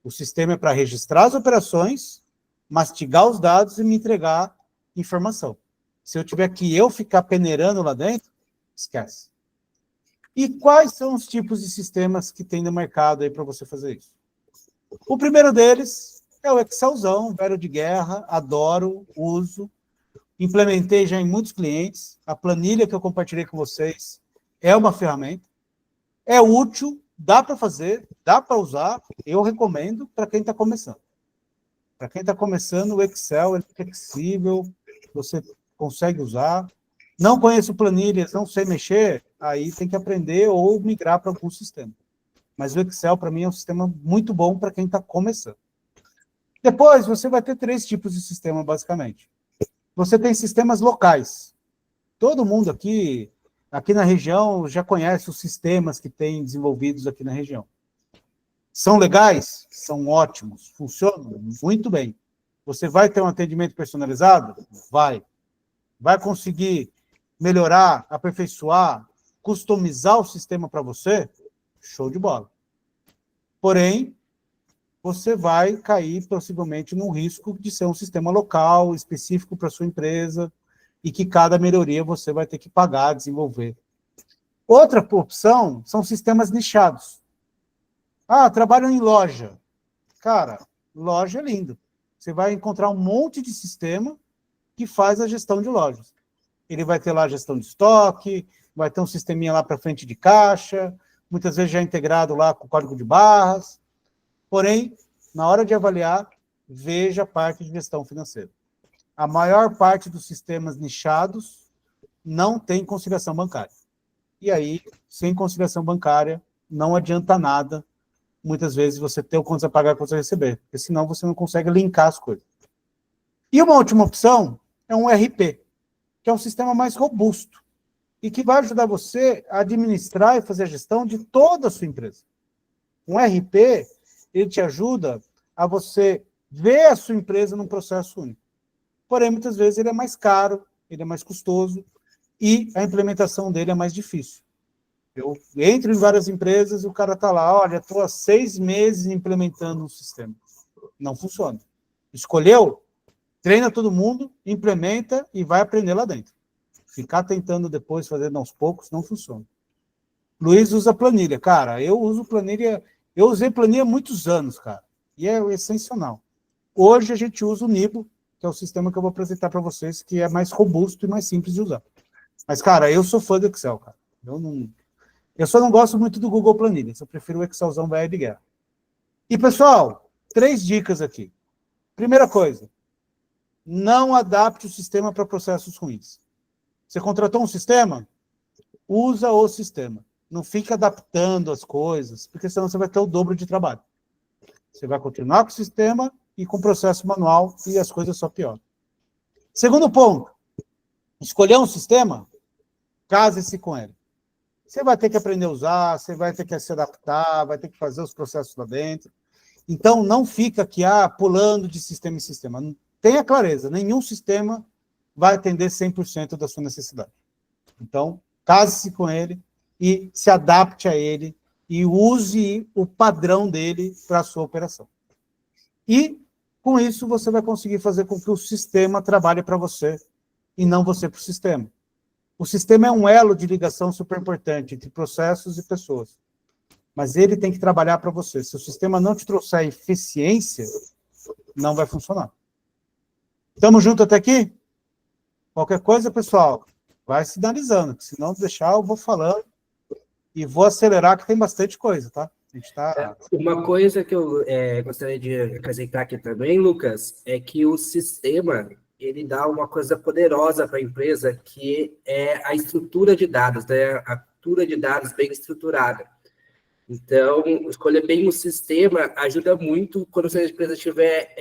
O sistema é para registrar as operações, mastigar os dados e me entregar informação. Se eu tiver que ficar peneirando lá dentro, esquece. E quais são os tipos de sistemas que tem no mercado aí para você fazer isso? O primeiro deles é o Excelzão, velho de guerra, adoro, uso, implementei já em muitos clientes, a planilha que eu compartilhei com vocês é uma ferramenta, é útil, dá para fazer, dá para usar, eu recomendo para quem está começando. Para quem está começando, o Excel é flexível, você consegue usar. Não conheço planilhas, não sei mexer, aí tem que aprender ou migrar para algum sistema. Mas o Excel, para mim, é um sistema muito bom para quem está começando. Depois, você vai ter 3 tipos de sistema, basicamente. Você tem sistemas locais. Todo mundo aqui na região já conhece os sistemas que tem desenvolvidos aqui na região. São legais? São ótimos. Funcionam muito bem. Você vai ter um atendimento personalizado? Vai. Vai conseguir melhorar, aperfeiçoar, customizar o sistema para você? Show de bola. Porém, você vai cair possivelmente num risco de ser um sistema local, específico para a sua empresa, e que cada melhoria você vai ter que pagar, desenvolver. Outra opção são sistemas nichados. Trabalho em loja. Cara, loja é lindo. Você vai encontrar um monte de sistema que faz a gestão de lojas. Ele vai ter lá a gestão de estoque, vai ter um sisteminha lá para frente de caixa, muitas vezes já integrado lá com o código de barras. Porém, na hora de avaliar, veja a parte de gestão financeira. A maior parte dos sistemas nichados não tem conciliação bancária. E aí, sem conciliação bancária, não adianta nada, muitas vezes, você ter o quanto você pagar e quanto você receber, porque senão você não consegue linkar as coisas. E uma última opção é um RP, que é um sistema mais robusto e que vai ajudar você a administrar e fazer a gestão de toda a sua empresa. Um RP, ele te ajuda a você ver a sua empresa num processo único. Porém, muitas vezes ele é mais caro, ele é mais custoso e a implementação dele é mais difícil. Eu entro em várias empresas e o cara está lá, olha, estou há 6 meses implementando um sistema. Não funciona. Escolheu? Treina todo mundo, implementa e vai aprender lá dentro. Ficar tentando depois fazer aos poucos não funciona. Luiz usa planilha. Cara, eu uso planilha, eu usei planilha há muitos anos, cara, e é essencial. Hoje a gente usa o Nibo, que é o sistema que eu vou apresentar para vocês, que é mais robusto e mais simples de usar. Mas, cara, eu sou fã do Excel, cara. Eu só não gosto muito do Google Planilhas, eu prefiro o Excelzão velho de guerra. E, pessoal, 3 dicas aqui. Primeira coisa, não adapte o sistema para processos ruins. Você contratou um sistema? Usa o sistema. Não fica adaptando as coisas, porque senão você vai ter o dobro de trabalho. Você vai continuar com o sistema e com o processo manual e as coisas só pioram. Segundo ponto, escolher um sistema, case-se com ele. Você vai ter que aprender a usar, você vai ter que se adaptar, vai ter que fazer os processos lá dentro. Então, não fica aqui, pulando de sistema em sistema. Tenha clareza, nenhum sistema vai atender 100% da sua necessidade. Então, case-se com ele e se adapte a ele e use o padrão dele para a sua operação. E, com isso, você vai conseguir fazer com que o sistema trabalhe para você e não você para o sistema. O sistema é um elo de ligação super importante entre processos e pessoas. Mas ele tem que trabalhar para você. Se o sistema não te trouxer eficiência, não vai funcionar. Estamos juntos até aqui? Qualquer coisa, pessoal, vai sinalizando. Se não deixar, eu vou falando e vou acelerar, que tem bastante coisa, tá? A gente tá... Uma coisa que eu gostaria de acrescentar aqui também, Lucas, é que o sistema, ele dá uma coisa poderosa para a empresa, que é a estrutura de dados, né? A estrutura de dados bem estruturada. Então, escolher bem o sistema ajuda muito quando a empresa estiver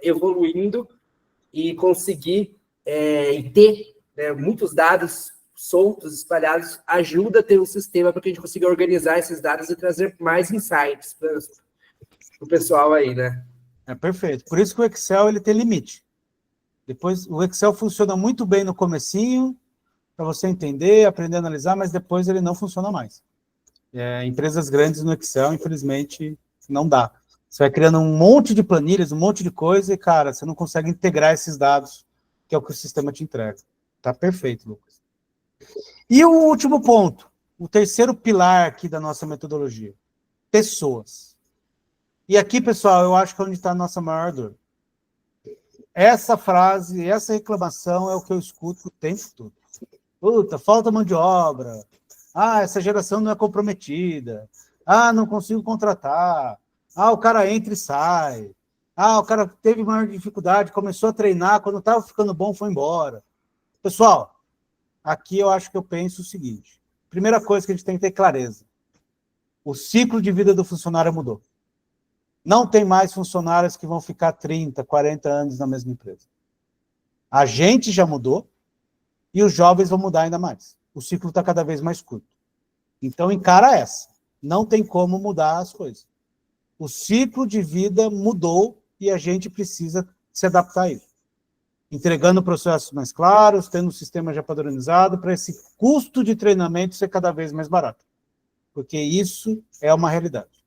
evoluindo e conseguir ter, né, muitos dados soltos, espalhados, ajuda a ter um sistema para que a gente consiga organizar esses dados e trazer mais insights para o pessoal aí, né? É perfeito. Por isso que o Excel ele tem limite. Depois, o Excel funciona muito bem no comecinho, para você entender, aprender a analisar, mas depois ele não funciona mais. Empresas grandes no Excel, infelizmente, não dá. Você vai criando um monte de planilhas, um monte de coisa, e, cara, você não consegue integrar esses dados, que é o que o sistema te entrega. Tá perfeito, Lucas. E o último ponto, o terceiro pilar aqui da nossa metodologia, pessoas. E aqui, pessoal, eu acho que é onde está a nossa maior dor. Essa frase, essa reclamação é o que eu escuto o tempo todo. Puta, falta mão de obra. Essa geração não é comprometida. Não consigo contratar. O cara entra e sai. O cara teve maior dificuldade, começou a treinar, quando estava ficando bom, foi embora. Pessoal, aqui eu acho que eu penso o seguinte. Primeira coisa que a gente tem que ter clareza. O ciclo de vida do funcionário mudou. Não tem mais funcionários que vão ficar 30, 40 anos na mesma empresa. A gente já mudou e os jovens vão mudar ainda mais. O ciclo está cada vez mais curto. Então, encara essa. Não tem como mudar as coisas. O ciclo de vida mudou e a gente precisa se adaptar a isso. Entregando processos mais claros, tendo um sistema já padronizado, para esse custo de treinamento ser cada vez mais barato. Porque isso é uma realidade.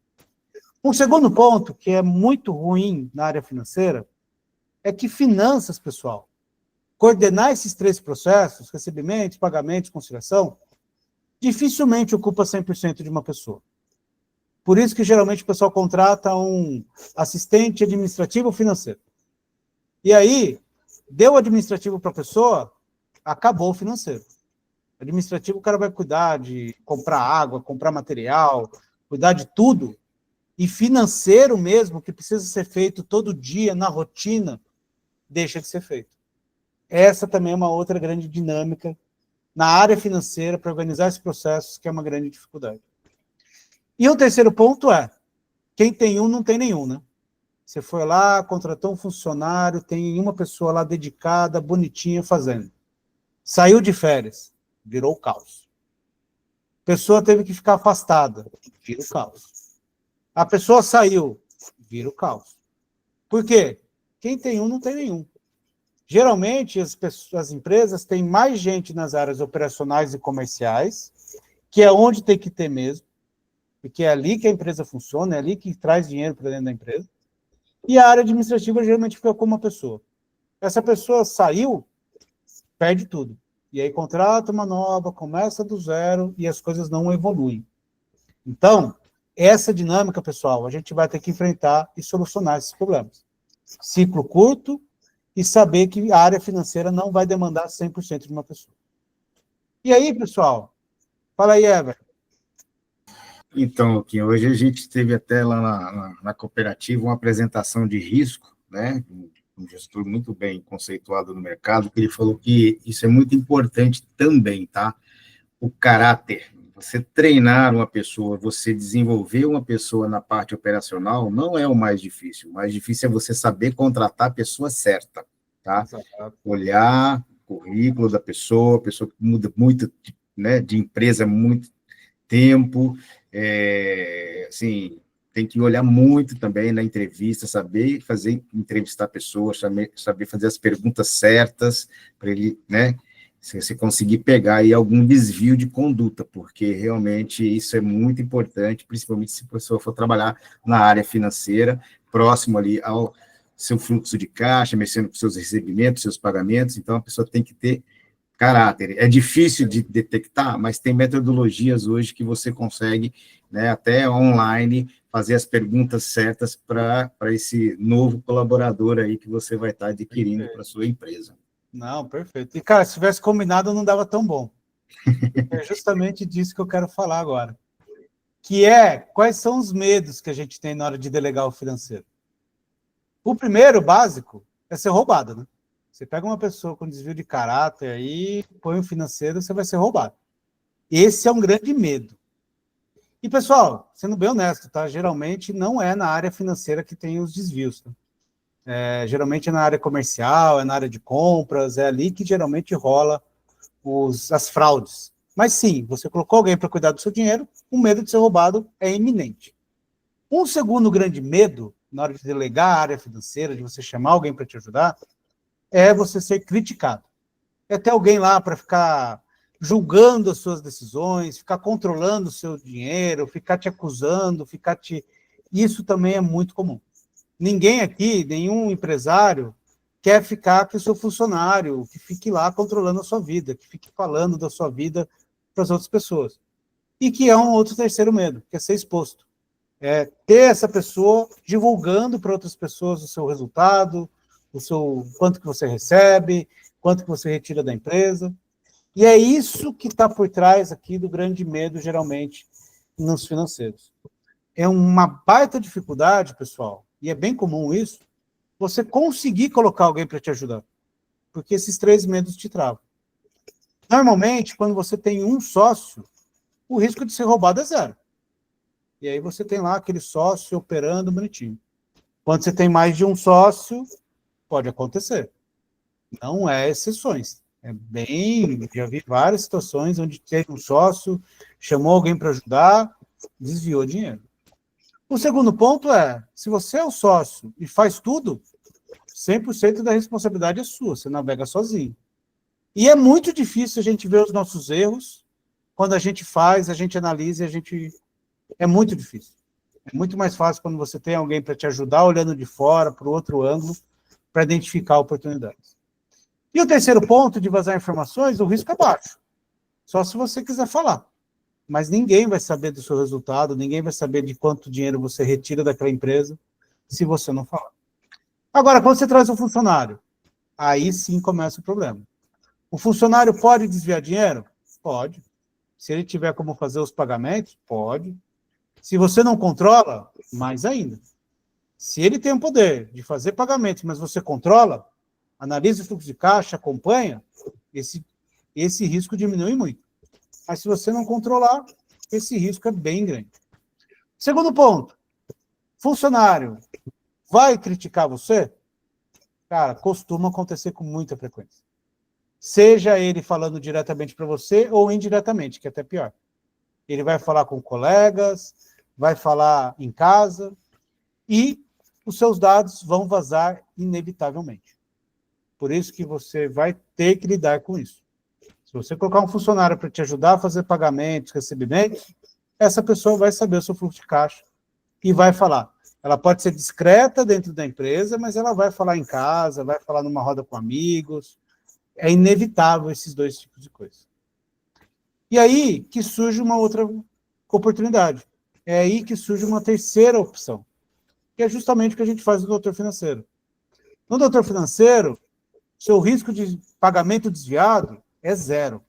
Um segundo ponto, que é muito ruim na área financeira, é que finanças, pessoal, coordenar esses 3 processos, recebimentos, pagamentos, conciliação, dificilmente ocupa 100% de uma pessoa. Por isso que, geralmente, o pessoal contrata um assistente administrativo financeiro. E aí, deu administrativo para a pessoa, acabou o financeiro. Administrativo, o cara vai cuidar de comprar água, comprar material, cuidar de tudo. E financeiro mesmo, que precisa ser feito todo dia, na rotina, deixa de ser feito. Essa também é uma outra grande dinâmica na área financeira para organizar esses processos, que é uma grande dificuldade. E o terceiro ponto é, quem tem um não tem nenhum, né? Você foi lá, contratou um funcionário, tem uma pessoa lá dedicada, bonitinha, fazendo. Saiu de férias, virou caos. A pessoa teve que ficar afastada, vira o caos. A pessoa saiu, vira o caos. Por quê? Quem tem um não tem nenhum. Geralmente, as empresas têm mais gente nas áreas operacionais e comerciais, que é onde tem que ter mesmo, porque é ali que a empresa funciona, é ali que traz dinheiro para dentro da empresa. E a área administrativa geralmente fica com uma pessoa. Essa pessoa saiu, perde tudo. E aí contrata uma nova, começa do zero e as coisas não evoluem. Então, essa dinâmica, pessoal, a gente vai ter que enfrentar e solucionar esses problemas. Ciclo curto e saber que a área financeira não vai demandar 100% de uma pessoa. E aí, pessoal? Fala aí, Ever. Então, aqui, hoje a gente teve até lá na cooperativa uma apresentação de risco, né? Um gestor muito bem conceituado no mercado, que ele falou que isso é muito importante também, tá? O caráter. Você treinar uma pessoa, você desenvolver uma pessoa na parte operacional não é o mais difícil. O mais difícil é você saber contratar a pessoa certa, tá? Olhar o currículo da pessoa, a pessoa que muda muito, né, de empresa há muito tempo, assim, tem que olhar muito também na entrevista, saber entrevistar pessoas, saber fazer as perguntas certas para ele, né, se você conseguir pegar aí algum desvio de conduta, porque realmente isso é muito importante, principalmente se a pessoa for trabalhar na área financeira, próximo ali ao seu fluxo de caixa, mexendo com seus recebimentos, seus pagamentos, então a pessoa tem que ter caráter. É difícil de detectar, mas tem metodologias hoje que você consegue, né, até online, fazer as perguntas certas para esse novo colaborador aí que você vai estar adquirindo para a sua empresa. Não, perfeito. E, cara, se tivesse combinado, não dava tão bom. É justamente disso que eu quero falar agora. Que é, quais são os medos que a gente tem na hora de delegar o financeiro? O primeiro, básico, é ser roubado, né? Você pega uma pessoa com desvio de caráter aí, põe o financeiro, você vai ser roubado. Esse é um grande medo. E, pessoal, sendo bem honesto, tá? Geralmente não é na área financeira que tem os desvios, tá? Geralmente é na área comercial, é na área de compras, é ali que geralmente rola as fraudes. Mas sim, você colocou alguém para cuidar do seu dinheiro, o medo de ser roubado é iminente. Um segundo grande medo, na hora de delegar a área financeira, de você chamar alguém para te ajudar, é você ser criticado. É ter alguém lá para ficar julgando as suas decisões, ficar controlando o seu dinheiro, ficar te acusando, Isso também é muito comum. Ninguém aqui, nenhum empresário, quer ficar com o seu funcionário, que fique lá controlando a sua vida, que fique falando da sua vida para as outras pessoas. E que é um outro terceiro medo, que é ser exposto. É ter essa pessoa divulgando para outras pessoas o seu resultado, quanto que você recebe, quanto que você retira da empresa. E é isso que está por trás aqui do grande medo, geralmente, nos financeiros. É uma baita dificuldade, pessoal, e é bem comum isso, você conseguir colocar alguém para te ajudar, porque esses três medos te travam. Normalmente, quando você tem um sócio, o risco de ser roubado é zero. E aí você tem lá aquele sócio operando bonitinho. Quando você tem mais de um sócio, pode acontecer. Não é exceções. Já vi várias situações onde teve um sócio, chamou alguém para ajudar, desviou dinheiro. O segundo ponto é, se você é o sócio e faz tudo, 100% da responsabilidade é sua, você navega sozinho. E é muito difícil a gente ver os nossos erros, quando a gente faz, a gente analisa, é muito difícil. É muito mais fácil quando você tem alguém para te ajudar, olhando de fora, para o outro ângulo, para identificar oportunidades. E o terceiro ponto de vazar informações, o risco é baixo. Só se você quiser falar. Mas ninguém vai saber do seu resultado, ninguém vai saber de quanto dinheiro você retira daquela empresa, se você não falar. Agora, quando você traz um funcionário, aí sim começa o problema. O funcionário pode desviar dinheiro? Pode. Se ele tiver como fazer os pagamentos, pode. Se você não controla, mais ainda. Se ele tem o poder de fazer pagamentos, mas você controla, analisa o fluxo de caixa, acompanha, esse risco diminui muito. Mas se você não controlar, esse risco é bem grande. Segundo ponto, funcionário vai criticar você? Cara, costuma acontecer com muita frequência. Seja ele falando diretamente para você ou indiretamente, que é até pior. Ele vai falar com colegas, vai falar em casa e os seus dados vão vazar inevitavelmente. Por isso que você vai ter que lidar com isso. Se você colocar um funcionário para te ajudar a fazer pagamentos, recebimentos, essa pessoa vai saber o seu fluxo de caixa e vai falar. Ela pode ser discreta dentro da empresa, mas ela vai falar em casa, vai falar numa roda com amigos. É inevitável esses dois tipos de coisa. E aí que surge uma outra oportunidade. É aí que surge uma terceira opção, que é justamente o que a gente faz no doutor financeiro. No doutor financeiro, seu risco de pagamento desviado é zero.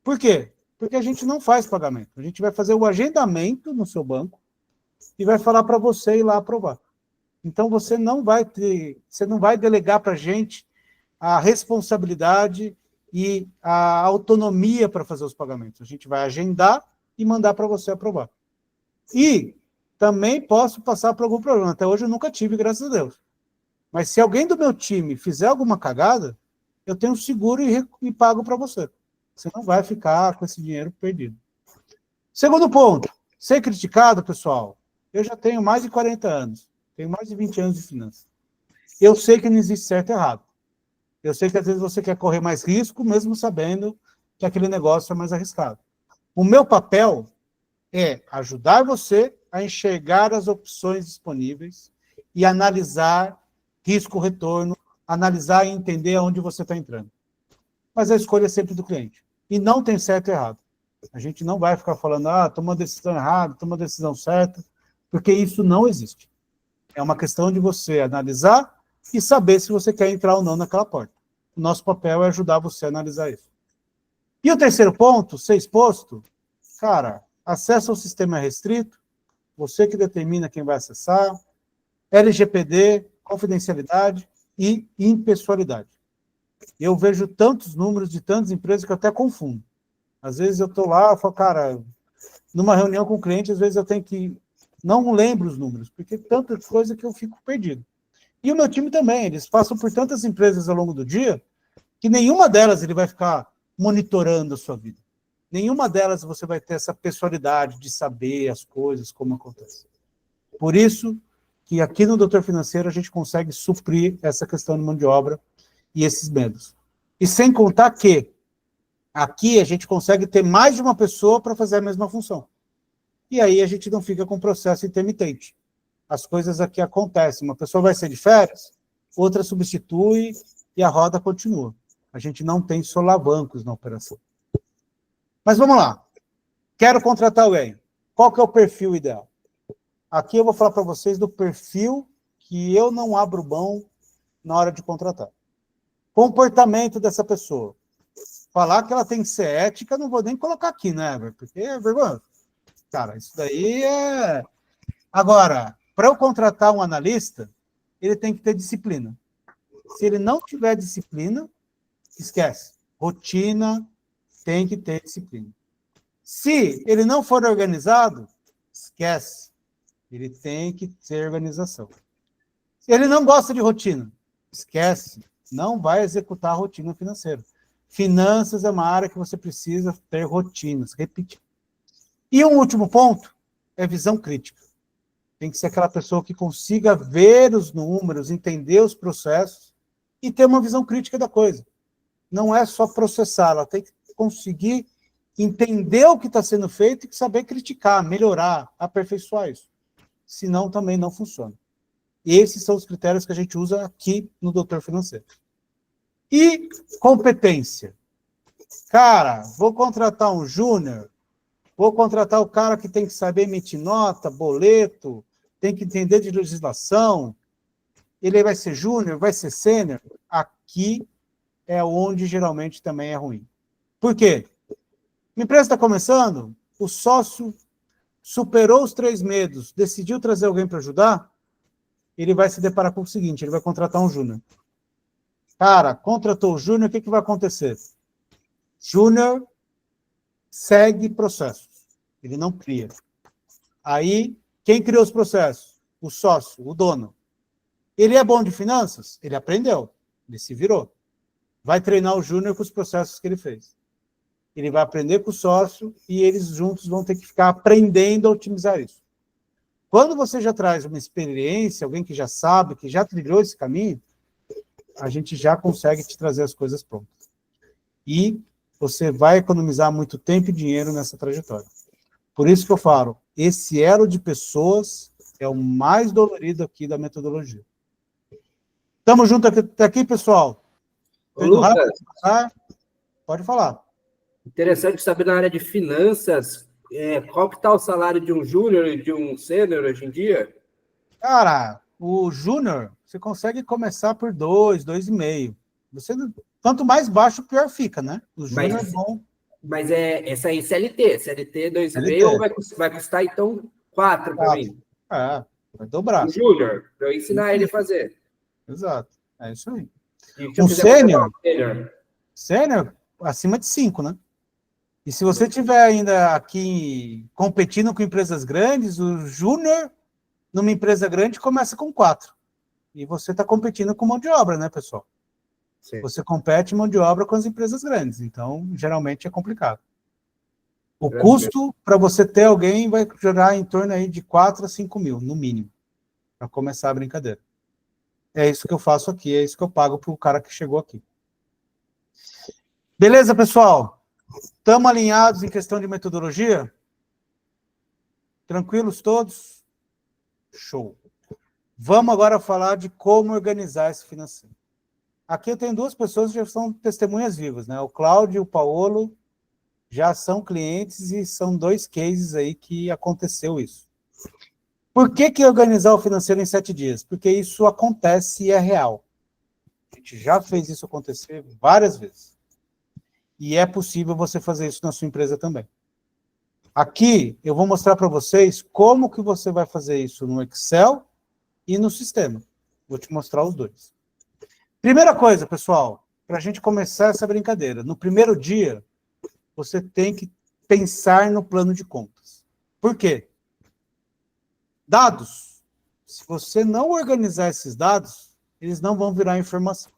Por quê? Porque a gente não faz pagamento. A gente vai fazer o agendamento no seu banco e vai falar para você ir lá aprovar. Então, você não vai delegar para a gente a responsabilidade e a autonomia para fazer os pagamentos. A gente vai agendar e mandar para você aprovar. E também posso passar por algum problema. Até hoje eu nunca tive, graças a Deus. Mas se alguém do meu time fizer alguma cagada, eu tenho seguro e pago para você. Você não vai ficar com esse dinheiro perdido. Segundo ponto, ser criticado, pessoal, eu já tenho mais de 40 anos. Tenho mais de 20 anos de finanças. Eu sei que não existe certo e errado. Eu sei que às vezes você quer correr mais risco, mesmo sabendo que aquele negócio é mais arriscado. O meu papel é ajudar você a enxergar as opções disponíveis e analisar risco-retorno, analisar e entender aonde você está entrando. Mas a escolha é sempre do cliente. E não tem certo e errado. A gente não vai ficar falando, toma uma decisão errada, toma uma decisão certa, porque isso não existe. É uma questão de você analisar e saber se você quer entrar ou não naquela porta. O nosso papel é ajudar você a analisar isso. E o terceiro ponto, ser exposto, cara, acesso ao sistema é restrito, você que determina quem vai acessar, LGPD, confidencialidade e impessoalidade. Eu vejo tantos números de tantas empresas que eu até confundo. Às vezes eu estou lá, eu falo, cara, numa reunião com o cliente, às vezes eu tenho que... Não lembro os números, porque tanta coisa que eu fico perdido. E o meu time também, eles passam por tantas empresas ao longo do dia, que nenhuma delas ele vai ficar monitorando a sua vida. Nenhuma delas você vai ter essa pessoalidade de saber as coisas, como acontece. Por isso que aqui no Doutor Financeiro a gente consegue suprir essa questão de mão de obra e esses medos. E sem contar que aqui a gente consegue ter mais de uma pessoa para fazer a mesma função. E aí a gente não fica com processo intermitente. As coisas aqui acontecem. Uma pessoa vai ser de férias, outra substitui e a roda continua. A gente não tem solavancos na operação. Mas vamos lá. Quero contratar alguém. Qual que é o perfil ideal? Aqui eu vou falar para vocês do perfil que eu não abro mão na hora de contratar. Comportamento dessa pessoa. Falar que ela tem que ser ética, não vou nem colocar aqui, né? Porque é vergonhoso. Cara, isso daí é... Agora, para eu contratar um analista, ele tem que ter disciplina. Se ele não tiver disciplina, esquece. Rotina tem que ter disciplina. Se ele não for organizado, esquece. Ele tem que ter organização. Se ele não gosta de rotina, esquece. Não vai executar a rotina financeira. Finanças é uma área que você precisa ter rotinas, repetir. E um último ponto é visão crítica. Tem que ser aquela pessoa que consiga ver os números, entender os processos e ter uma visão crítica da coisa. Não é só processar, ela tem que conseguir entender o que está sendo feito e saber criticar, melhorar, aperfeiçoar isso. Senão também não funciona. Esses são os critérios que a gente usa aqui no Doutor Financeiro. E competência. Cara, vou contratar um júnior, vou contratar o cara que tem que saber emitir nota, boleto, tem que entender de legislação, ele vai ser júnior, vai ser sênior. Aqui é onde geralmente também é ruim. Por quê? Minha empresa está começando, o sócio superou os 3 medos, decidiu trazer alguém para ajudar, ele vai se deparar com o seguinte, ele vai contratar um júnior. Cara, contratou o júnior, o que vai acontecer? Júnior segue processos, ele não cria. Aí, quem criou os processos? O sócio, o dono. Ele é bom de finanças? Ele aprendeu, ele se virou. Vai treinar o júnior com os processos que ele fez. Ele vai aprender com o sócio e eles juntos vão ter que ficar aprendendo a otimizar isso. Quando você já traz uma experiência, alguém que já sabe, que já trilhou esse caminho, a gente já consegue te trazer as coisas prontas. E você vai economizar muito tempo e dinheiro nessa trajetória. Por isso que eu falo, esse elo de pessoas é o mais dolorido aqui da metodologia. Estamos juntos até aqui, pessoal? Ô, Lucas, Pode falar. interessante saber na área de finanças, qual que está o salário de um júnior e de um sênior hoje em dia? Cara, o júnior, você consegue começar por 2, 2,5. Você, quanto mais baixo, pior fica, né? O júnior é bom. Mas essa aí, CLT 2,5, CLT. ou vai custar, então, 4 para mim? Vai dobrar. O júnior, para eu ensinar ele a fazer. Exato, é isso aí. E se eu Um quiser sênior, sênior? sênior, acima de 5, né? E se você estiver ainda aqui competindo com empresas grandes, o júnior, numa empresa grande, começa com 4. E você está competindo com mão de obra, né, pessoal? Sim. Você compete mão de obra com as empresas grandes, então, geralmente, é complicado. O Grande. custo para você ter alguém vai gerar em torno aí de 4 a 5 mil, no mínimo, para começar a brincadeira. É isso que eu faço aqui, é isso que eu pago para o cara que chegou aqui. Beleza, pessoal? Estamos alinhados em questão de metodologia? Tranquilos todos? Show. Vamos agora falar de como organizar esse financeiro. Aqui eu tenho 2 pessoas que já são testemunhas vivas, né? O Cláudio e o Paolo já são clientes e são 2 cases aí que aconteceu isso. Por que organizar o financeiro em 7 dias? Porque isso acontece e é real. A gente já fez isso acontecer várias vezes. E é possível você fazer isso na sua empresa também. Aqui eu vou mostrar para vocês como que você vai fazer isso no Excel e no sistema. Vou te mostrar os 2. Primeira coisa, pessoal, para a gente começar essa brincadeira. No primeiro dia, você tem que pensar no plano de contas. Por quê? Dados. Se você não organizar esses dados, eles não vão virar informação.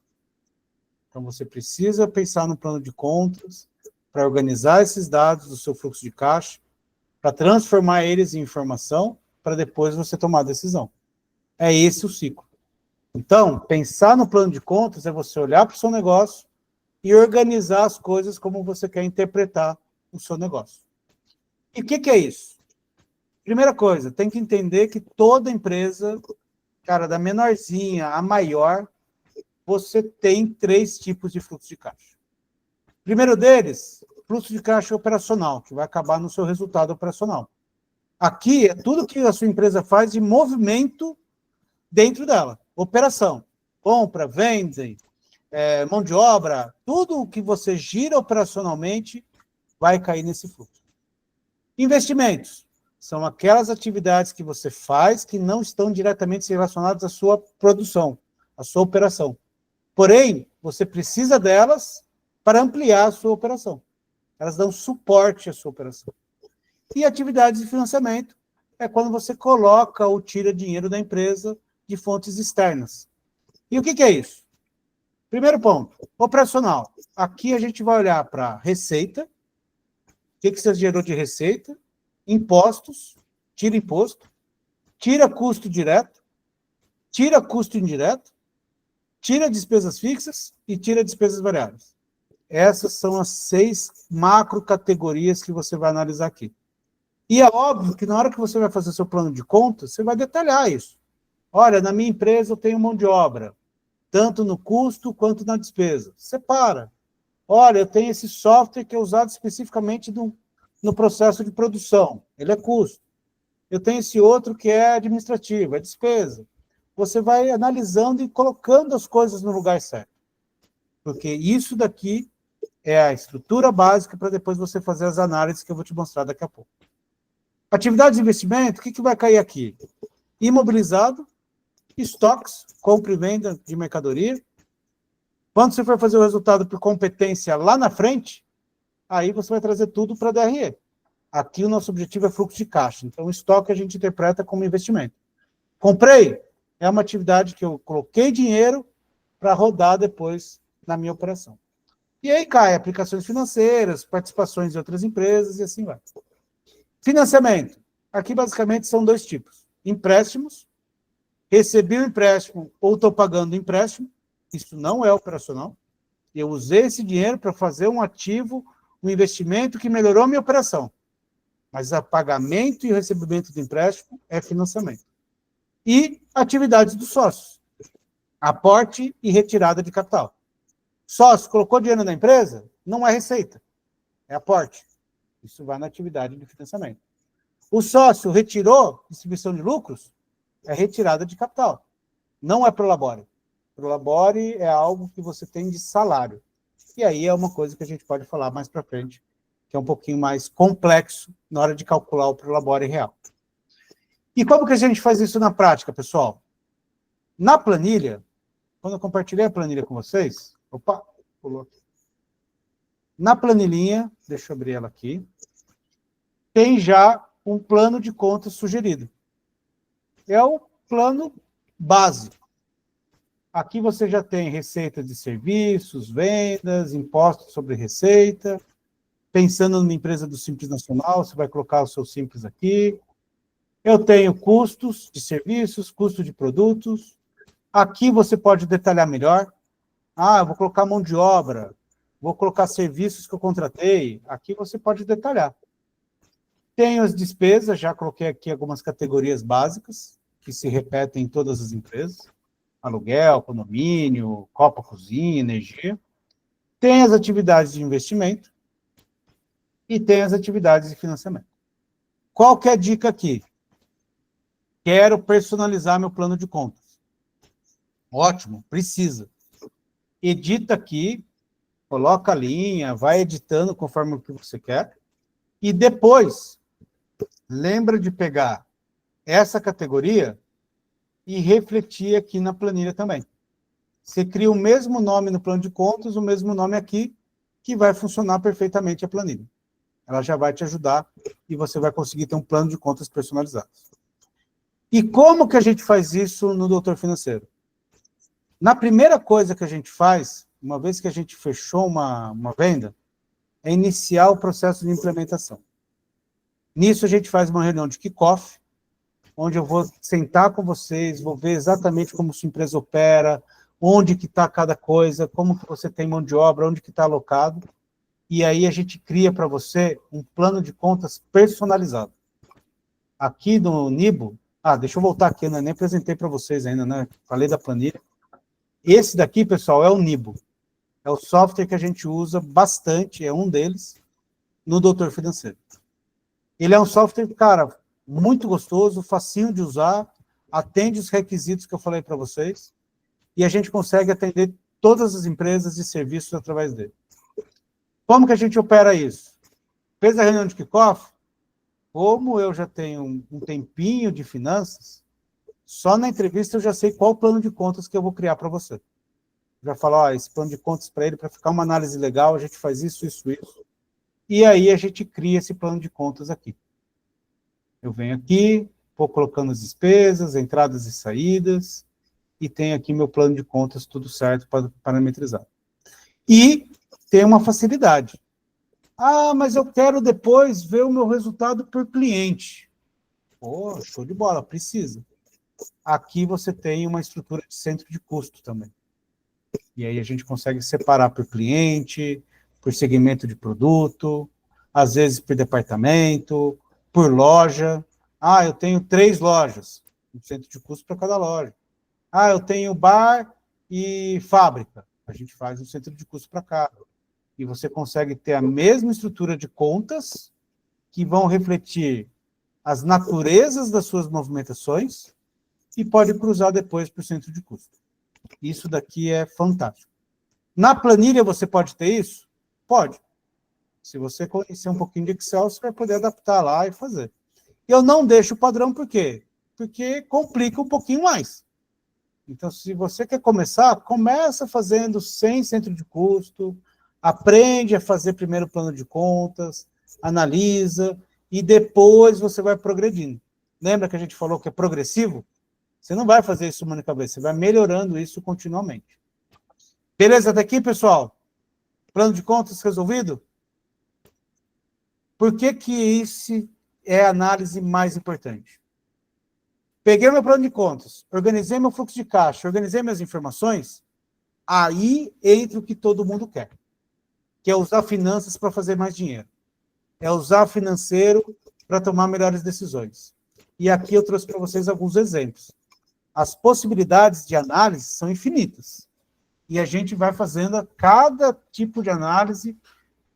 Então, você precisa pensar no plano de contas para organizar esses dados do seu fluxo de caixa, para transformar eles em informação, para depois você tomar a decisão. É esse o ciclo. Então, pensar no plano de contas é você olhar para o seu negócio e organizar as coisas como você quer interpretar o seu negócio. E o que é isso? Primeira coisa, tem que entender que toda empresa, cara, da menorzinha a maior, você tem 3 tipos de fluxo de caixa. Primeiro deles, fluxo de caixa operacional, que vai acabar no seu resultado operacional. Aqui é tudo que a sua empresa faz de movimento dentro dela. Operação, compra, venda, mão de obra, tudo o que você gira operacionalmente vai cair nesse fluxo. Investimentos são aquelas atividades que você faz que não estão diretamente relacionadas à sua produção, à sua operação. Porém, você precisa delas para ampliar a sua operação. Elas dão suporte à sua operação. E atividades de financiamento é quando você coloca ou tira dinheiro da empresa de fontes externas. E o que é isso? Primeiro ponto, operacional. Aqui a gente vai olhar para receita. O que você gerou de receita? Impostos. Tira imposto. Tira custo direto. Tira custo indireto. Tira despesas fixas e tira despesas variáveis. Essas são as 6 macro categorias que você vai analisar aqui. E é óbvio que na hora que você vai fazer seu plano de contas, você vai detalhar isso. Olha, na minha empresa eu tenho mão de obra, tanto no custo quanto na despesa. Separa. Olha, eu tenho esse software que é usado especificamente no processo de produção. Ele é custo. Eu tenho esse outro que é administrativo, é despesa. Você vai analisando e colocando as coisas no lugar certo. Porque isso daqui é a estrutura básica para depois você fazer as análises que eu vou te mostrar daqui a pouco. Atividades de investimento, o que vai cair aqui? Imobilizado, estoques, compra e venda de mercadoria. Quando você for fazer o resultado por competência lá na frente, aí você vai trazer tudo para a DRE. Aqui o nosso objetivo é fluxo de caixa. Então, o estoque a gente interpreta como investimento. Comprei, é uma atividade que eu coloquei dinheiro para rodar depois na minha operação. E aí cai aplicações financeiras, participações em outras empresas e assim vai. Financiamento. Aqui, basicamente, são dois tipos. Empréstimos. Recebi o empréstimo ou estou pagando o empréstimo. Isso não é operacional. Eu usei esse dinheiro para fazer um ativo, um investimento que melhorou a minha operação. Mas o pagamento e o recebimento do empréstimo é financiamento. E atividades dos sócios. Aporte e retirada de capital. Sócio colocou dinheiro na empresa, não é receita, é aporte. Isso vai na atividade de financiamento. O sócio retirou distribuição de lucros, é retirada de capital. Não é prolabore. Prolabore é algo que você tem de salário. E aí é uma coisa que a gente pode falar mais para frente, que é um pouquinho mais complexo na hora de calcular o prolabore real. E como que a gente faz isso na prática, pessoal? Na planilha, quando eu compartilhei a planilha com vocês, opa, pulou aqui. Na planilhinha, deixa eu abrir ela aqui, tem já um plano de contas sugerido. É o plano básico. Aqui você já tem receita de serviços, vendas, impostos sobre receita. Pensando numa empresa do Simples Nacional, você vai colocar o seu Simples aqui. Eu tenho custos de serviços, custo de produtos. Aqui você pode detalhar melhor. Eu vou colocar mão de obra, vou colocar serviços que eu contratei. Aqui você pode detalhar. Tenho as despesas, já coloquei aqui algumas categorias básicas, que se repetem em todas as empresas. Aluguel, condomínio, copa, cozinha, energia. Tem as atividades de investimento e tem as atividades de financiamento. Qual que é a dica aqui? Quero personalizar meu plano de contas. Ótimo, precisa. Edita aqui, coloca a linha, vai editando conforme o que você quer. E depois, lembra de pegar essa categoria e refletir aqui na planilha também. Você cria o mesmo nome no plano de contas, o mesmo nome aqui, que vai funcionar perfeitamente a planilha. Ela já vai te ajudar e você vai conseguir ter um plano de contas personalizado. E como que a gente faz isso no Doutor Financeiro? Na primeira coisa que a gente faz, uma vez que a gente fechou uma venda, é iniciar o processo de implementação. Nisso a gente faz uma reunião de kickoff, onde eu vou sentar com vocês, vou ver exatamente como sua empresa opera, onde que está cada coisa, como que você tem mão de obra, onde que está alocado, e aí a gente cria para você um plano de contas personalizado. Aqui no Nibo, deixa eu voltar aqui, eu nem apresentei para vocês ainda, né? Falei da planilha. Esse daqui, pessoal, é o Nibo. É o software que a gente usa bastante, é um deles, no Doutor Financeiro. Ele é um software, cara, muito gostoso, facinho de usar, atende os requisitos que eu falei para vocês, e a gente consegue atender todas as empresas e serviços através dele. Como que a gente opera isso? Fez a reunião de kickoff? Como eu já tenho um tempinho de finanças, só na entrevista eu já sei qual plano de contas que eu vou criar para você. Já falo, esse plano de contas para ele, para ficar uma análise legal, a gente faz isso, isso, isso. E aí a gente cria esse plano de contas aqui. Eu venho aqui, vou colocando as despesas, entradas e saídas, e tenho aqui meu plano de contas tudo certo, parametrizado. E tem uma facilidade. Mas eu quero depois ver o meu resultado por cliente. Show de bola, precisa. Aqui você tem uma estrutura de centro de custo também. E aí a gente consegue separar por cliente, por segmento de produto, às vezes por departamento, por loja. Eu tenho 3 lojas, um centro de custo para cada loja. Eu tenho bar e fábrica. A gente faz um centro de custo para cada. E você consegue ter a mesma estrutura de contas que vão refletir as naturezas das suas movimentações e pode cruzar depois para o centro de custo. Isso daqui é fantástico. Na planilha você pode ter isso? Pode. Se você conhecer um pouquinho de Excel, você vai poder adaptar lá e fazer. Eu não deixo o padrão, por quê? Porque complica um pouquinho mais. Então, se você quer começar, começa fazendo sem centro de custo, aprende a fazer primeiro plano de contas, analisa, e depois você vai progredindo. Lembra que a gente falou que é progressivo? Você não vai fazer isso uma única vez, você vai melhorando isso continuamente. Beleza até aqui, pessoal? Plano de contas resolvido? Por que que esse é a análise mais importante? Peguei meu plano de contas, organizei meu fluxo de caixa, organizei minhas informações, aí entra o que todo mundo quer, que é usar finanças para fazer mais dinheiro. É usar financeiro para tomar melhores decisões. E aqui eu trouxe para vocês alguns exemplos. As possibilidades de análise são infinitas. E a gente vai fazendo cada tipo de análise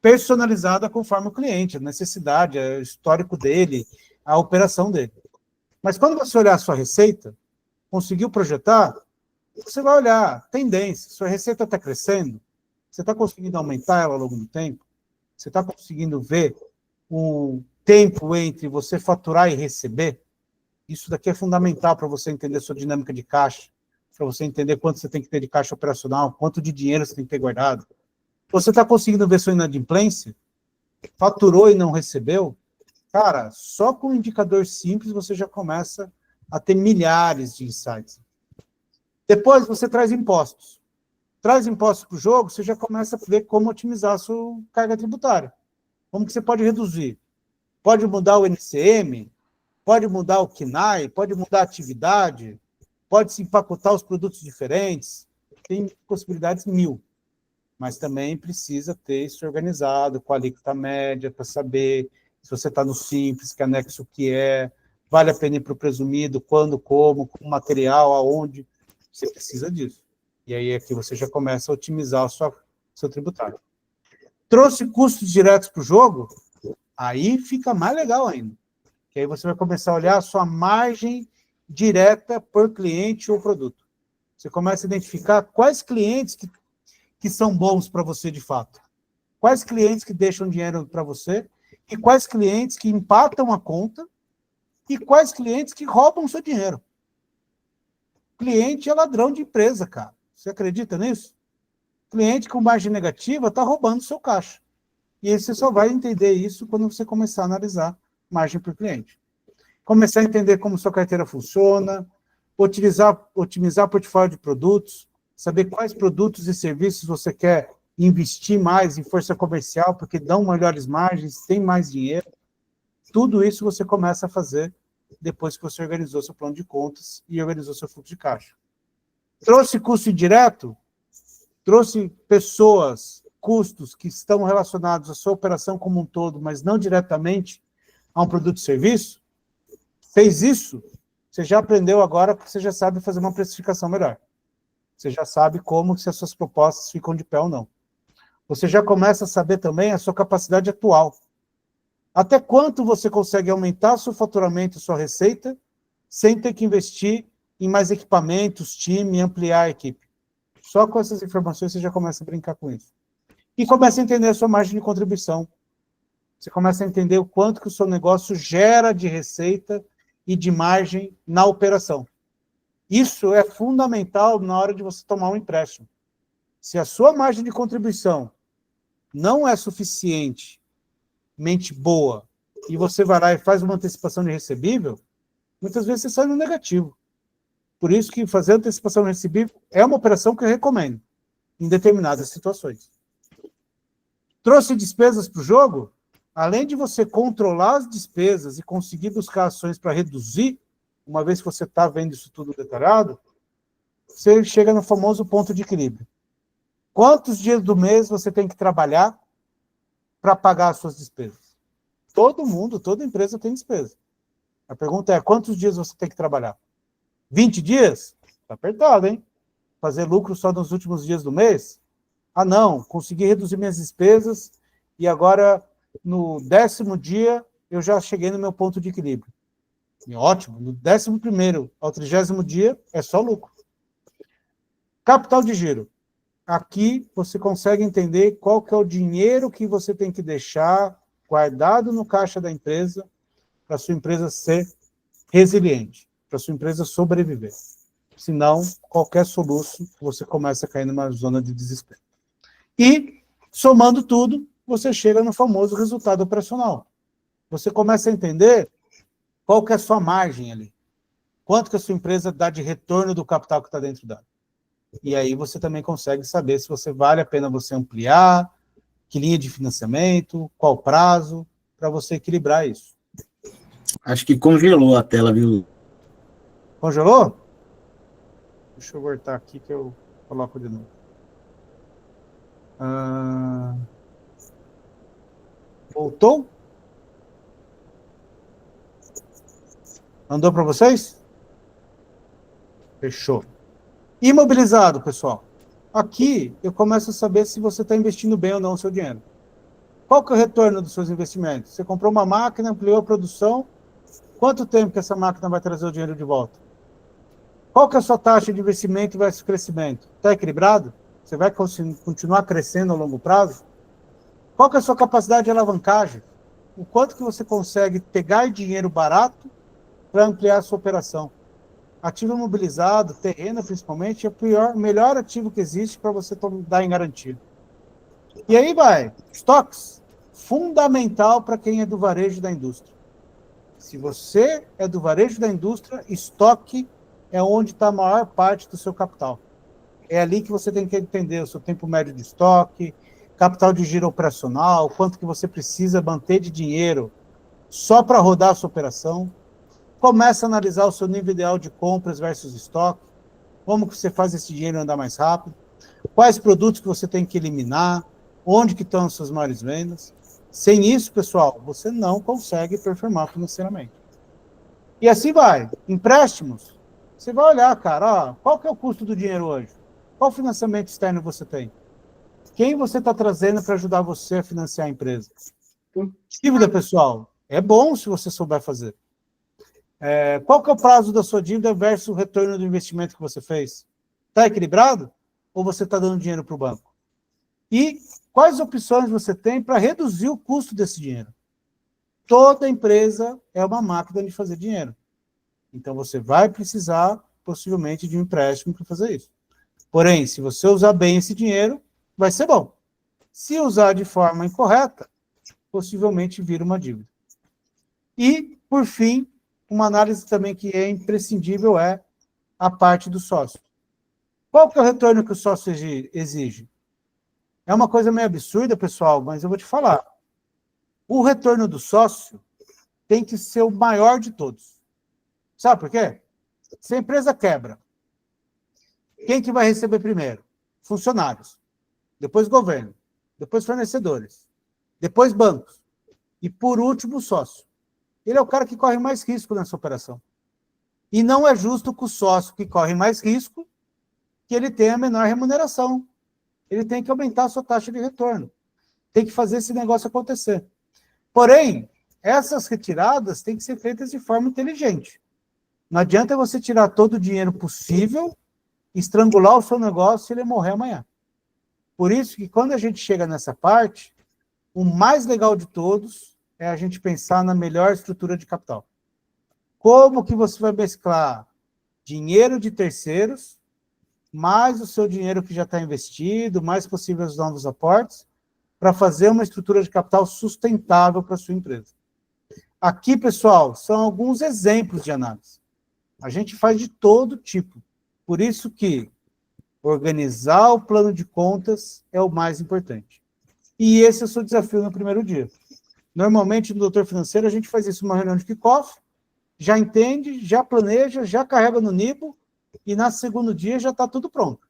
personalizada conforme o cliente, a necessidade, o histórico dele, a operação dele. Mas quando você olhar a sua receita, conseguiu projetar, você vai olhar tendência. Sua receita está crescendo? Você está conseguindo aumentar ela ao longo do tempo? Você está conseguindo ver o tempo entre você faturar e receber? Isso daqui é fundamental para você entender sua dinâmica de caixa, para você entender quanto você tem que ter de caixa operacional, quanto de dinheiro você tem que ter guardado. Você está conseguindo ver sua inadimplência? Faturou e não recebeu? Cara, só com um indicador simples você já começa a ter milhares de insights. Depois você traz impostos. Traz impostos para o jogo, você já começa a ver como otimizar a sua carga tributária. Como que você pode reduzir? Pode mudar o NCM, pode mudar o KNAI, pode mudar a atividade, pode se empacotar os produtos diferentes. Tem possibilidades mil. Mas também precisa ter isso organizado, com a alíquota média, para saber se você está no simples, que anexo que é, vale a pena ir para o presumido, quando, como, com material, aonde. Você precisa disso. E aí aqui você já começa a otimizar o seu tributário. Trouxe custos diretos para o jogo? Aí fica mais legal ainda. Que aí você vai começar a olhar a sua margem direta por cliente ou produto. Você começa a identificar quais clientes que são bons para você de fato. Quais clientes que deixam dinheiro para você e quais clientes que empatam a conta e quais clientes que roubam o seu dinheiro. Cliente é ladrão de empresa, cara. Você acredita nisso? Cliente com margem negativa está roubando o seu caixa. E aí você só vai entender isso quando você começar a analisar margem por cliente. Começar a entender como sua carteira funciona, otimizar portfólio de produtos, saber quais produtos e serviços você quer investir mais em força comercial, porque dão melhores margens, tem mais dinheiro. Tudo isso você começa a fazer depois que você organizou seu plano de contas e organizou seu fluxo de caixa. Trouxe custo indireto? Trouxe pessoas, custos que estão relacionados à sua operação como um todo, mas não diretamente a um produto e serviço? Fez isso? Você já aprendeu agora, porque você já sabe fazer uma precificação melhor. Você já sabe como se as suas propostas ficam de pé ou não. Você já começa a saber também a sua capacidade atual. Até quanto você consegue aumentar seu faturamento, sua receita, sem ter que investir em mais equipamentos, time, ampliar a equipe. Só com essas informações você já começa a brincar com isso. E começa a entender a sua margem de contribuição. Você começa a entender o quanto que o seu negócio gera de receita e de margem na operação. Isso é fundamental na hora de você tomar um empréstimo. Se a sua margem de contribuição não é suficientemente boa e você vai lá e faz uma antecipação de recebível, muitas vezes você sai no negativo. Por isso que fazer antecipação de recebível é uma operação que eu recomendo em determinadas situações. Trouxe despesas para o jogo? Além de você controlar as despesas e conseguir buscar ações para reduzir, uma vez que você está vendo isso tudo detalhado, você chega no famoso ponto de equilíbrio. Quantos dias do mês você tem que trabalhar para pagar as suas despesas? Todo mundo, toda empresa tem despesa. A pergunta é, quantos dias você tem que trabalhar? 20 dias? Está apertado, hein? Fazer lucro só nos últimos dias do mês? Ah, não, consegui reduzir minhas despesas e agora, no 10º dia, eu já cheguei no meu ponto de equilíbrio. E ótimo, no 11º ao 30º dia, é só lucro. Capital de giro. aqui você consegue entender qual que é o dinheiro que você tem que deixar guardado no caixa da empresa para a sua empresa ser resiliente, para a sua empresa sobreviver. Senão, qualquer soluço, você começa a cair numa zona de desespero. E, somando tudo, você chega no famoso resultado operacional. Você começa a entender qual que é a sua margem ali. Quanto que a sua empresa dá de retorno do capital que está dentro dela. E aí você também consegue saber se você vale a pena você ampliar, que linha de financiamento, qual prazo, para você equilibrar isso. Acho que congelou a tela, viu? Congelou? Deixa eu voltar aqui que eu coloco de novo. Voltou? Andou para vocês? Fechou. Imobilizado, pessoal. Aqui eu começo a saber se você está investindo bem ou não o seu dinheiro. Qual que é o retorno dos seus investimentos? Você comprou uma máquina, ampliou a produção. Quanto tempo que essa máquina vai trazer o dinheiro de volta? Qual que é a sua taxa de investimento versus crescimento? Está equilibrado? Você vai continuar crescendo a longo prazo? Qual que é a sua capacidade de alavancagem? O quanto que você consegue pegar dinheiro barato para ampliar a sua operação? Ativo imobilizado, terreno principalmente, é o melhor ativo que existe para você dar em garantia. E aí vai, estoques, fundamental para quem é do varejo da indústria. Se você é do varejo da indústria, estoque é onde está a maior parte do seu capital. É ali que você tem que entender o seu tempo médio de estoque, capital de giro operacional, quanto que você precisa manter de dinheiro só para rodar a sua operação. Começa a analisar o seu nível ideal de compras versus estoque, como que você faz esse dinheiro andar mais rápido, quais produtos que você tem que eliminar, onde que estão as suas maiores vendas. Sem isso, pessoal, você não consegue performar financeiramente. E assim vai. Empréstimos, você vai olhar, cara, qual que é o custo do dinheiro hoje? Qual financiamento externo você tem? Quem você está trazendo para ajudar você a financiar a empresa? Dívida, pessoal, é bom se você souber fazer. Qual que é o prazo da sua dívida versus o retorno do investimento que você fez? Está equilibrado? Ou você está dando dinheiro para o banco? E quais opções você tem para reduzir o custo desse dinheiro? Toda empresa é uma máquina de fazer dinheiro. Então, você vai precisar, possivelmente, de um empréstimo para fazer isso. Porém, se você usar bem esse dinheiro, vai ser bom. Se usar de forma incorreta, possivelmente vira uma dívida. E, por fim, uma análise também que é imprescindível é a parte do sócio. Qual que é o retorno que o sócio exige? É uma coisa meio absurda, pessoal, mas eu vou te falar. O retorno do sócio tem que ser o maior de todos. Sabe por quê? Se a empresa quebra, quem que vai receber primeiro? Funcionários. Depois governo. Depois fornecedores. Depois bancos. E, por último, o sócio. Ele é o cara que corre mais risco nessa operação. E não é justo que o sócio que corre mais risco, que ele tenha a menor remuneração. Ele tem que aumentar a sua taxa de retorno. Tem que fazer esse negócio acontecer. Porém, essas retiradas têm que ser feitas de forma inteligente. Não adianta você tirar todo o dinheiro possível, estrangular o seu negócio e ele morrer amanhã. Por isso que quando a gente chega nessa parte, o mais legal de todos é a gente pensar na melhor estrutura de capital. Como que você vai mesclar dinheiro de terceiros, mais o seu dinheiro que já está investido, mais possíveis novos aportes, para fazer uma estrutura de capital sustentável para a sua empresa. Aqui, pessoal, são alguns exemplos de análise. A gente faz de todo tipo. Por isso que organizar o plano de contas é o mais importante. E esse é o seu desafio no primeiro dia. Normalmente, no Doutor Financeiro, a gente faz isso numa reunião de kickoff, já entende, já planeja, já carrega no Nibo, e no segundo dia já está tudo pronto.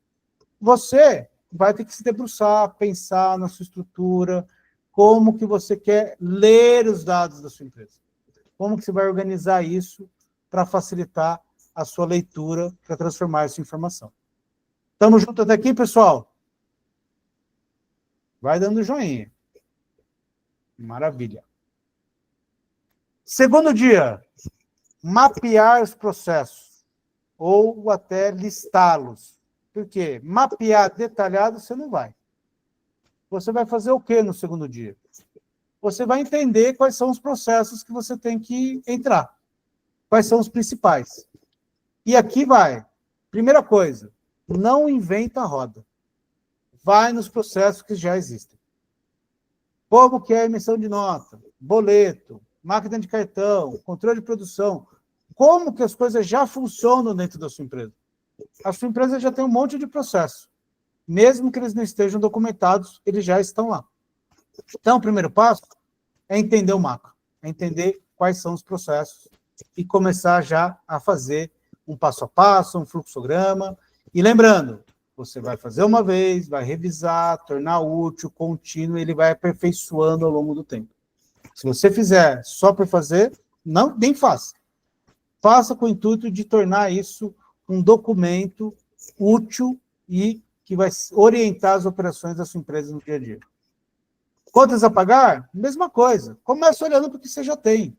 Você vai ter que se debruçar, pensar na sua estrutura, como que você quer ler os dados da sua empresa. Como que você vai organizar isso para facilitar a sua leitura, para transformar essa informação. Estamos juntos até aqui, pessoal? Vai dando joinha. Maravilha. Segundo dia, mapear os processos, ou até listá-los. Porque mapear detalhado você não vai. Você vai fazer o quê no segundo dia? Você vai entender quais são os processos que você tem que entrar. Quais são os principais. E aqui vai. Primeira coisa, não inventa a roda. Vai nos processos que já existem. Como que é a emissão de nota, boleto, máquina de cartão, controle de produção. Como que as coisas já funcionam dentro da sua empresa? A sua empresa já tem um monte de processo. Mesmo que eles não estejam documentados, eles já estão lá. Então, o primeiro passo é entender o macro, é entender quais são os processos e começar já a fazer um passo a passo, um fluxograma. E lembrando, você vai fazer uma vez, vai revisar, tornar útil, contínuo, ele vai aperfeiçoando ao longo do tempo. Se você fizer só por fazer, não, nem faça. Faça com o intuito de tornar isso um documento útil e que vai orientar as operações da sua empresa no dia a dia. Contas a pagar? Mesma coisa. Comece olhando para o que você já tem.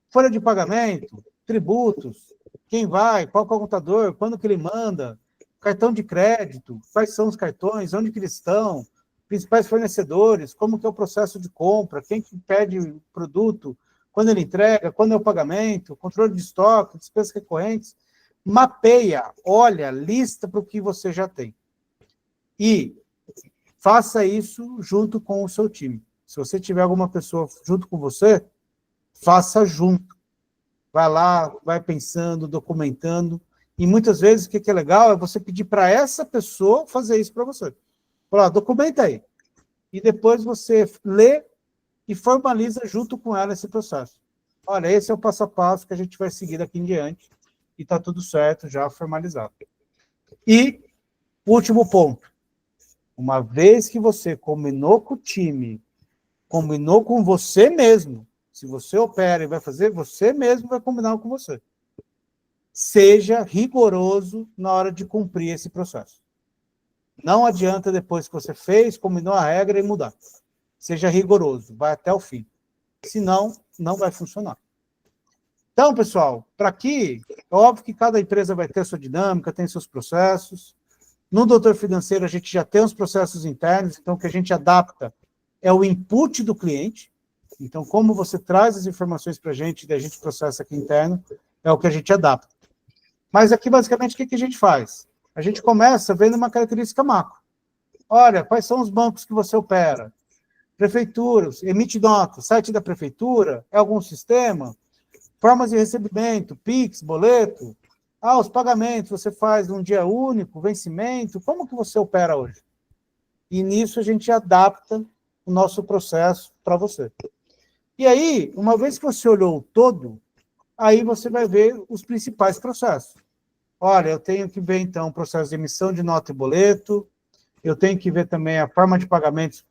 Folha de pagamento, tributos, quem vai, qual que é o contador, quando que ele manda, cartão de crédito, quais são os cartões, onde que eles estão, principais fornecedores, como que é o processo de compra, quem que pede o produto, quando ele entrega, quando é o pagamento, controle de estoque, despesas recorrentes. Mapeia, olha, lista para o que você já tem. E faça isso junto com o seu time. Se você tiver alguma pessoa junto com você, faça junto. Vai lá, vai pensando, documentando. E muitas vezes o que é legal é você pedir para essa pessoa fazer isso para você. Falar, documenta aí. E depois você lê e formaliza junto com ela esse processo. Olha, esse é o passo a passo que a gente vai seguir daqui em diante. E está tudo certo, já formalizado. E, último ponto. Uma vez que você combinou com o time, combinou com você mesmo, se você opera e vai fazer, você mesmo vai combinar com você. Seja rigoroso na hora de cumprir esse processo. Não adianta depois que você fez, combinou a regra e mudar. Seja rigoroso, vai até o fim. Senão, não vai funcionar. Então, pessoal, para aqui, é óbvio que cada empresa vai ter sua dinâmica, tem seus processos. No Doutor Financeiro, a gente já tem os processos internos, então o que a gente adapta é o input do cliente. Então, como você traz as informações para a gente, e a gente processa aqui interno, é o que a gente adapta. Mas aqui, basicamente, o que a gente faz? A gente começa vendo uma característica macro. Olha, quais são os bancos que você opera? Prefeituras, emite nota, site da prefeitura, é algum sistema? Formas de recebimento, Pix, boleto. Os pagamentos você faz num dia único, vencimento. Como que você opera hoje? E nisso a gente adapta o nosso processo para você. E aí, uma vez que você olhou o todo, aí você vai ver os principais processos. Olha, eu tenho que ver, então, o processo de emissão de nota e boleto, eu tenho que ver também a forma de pagamentos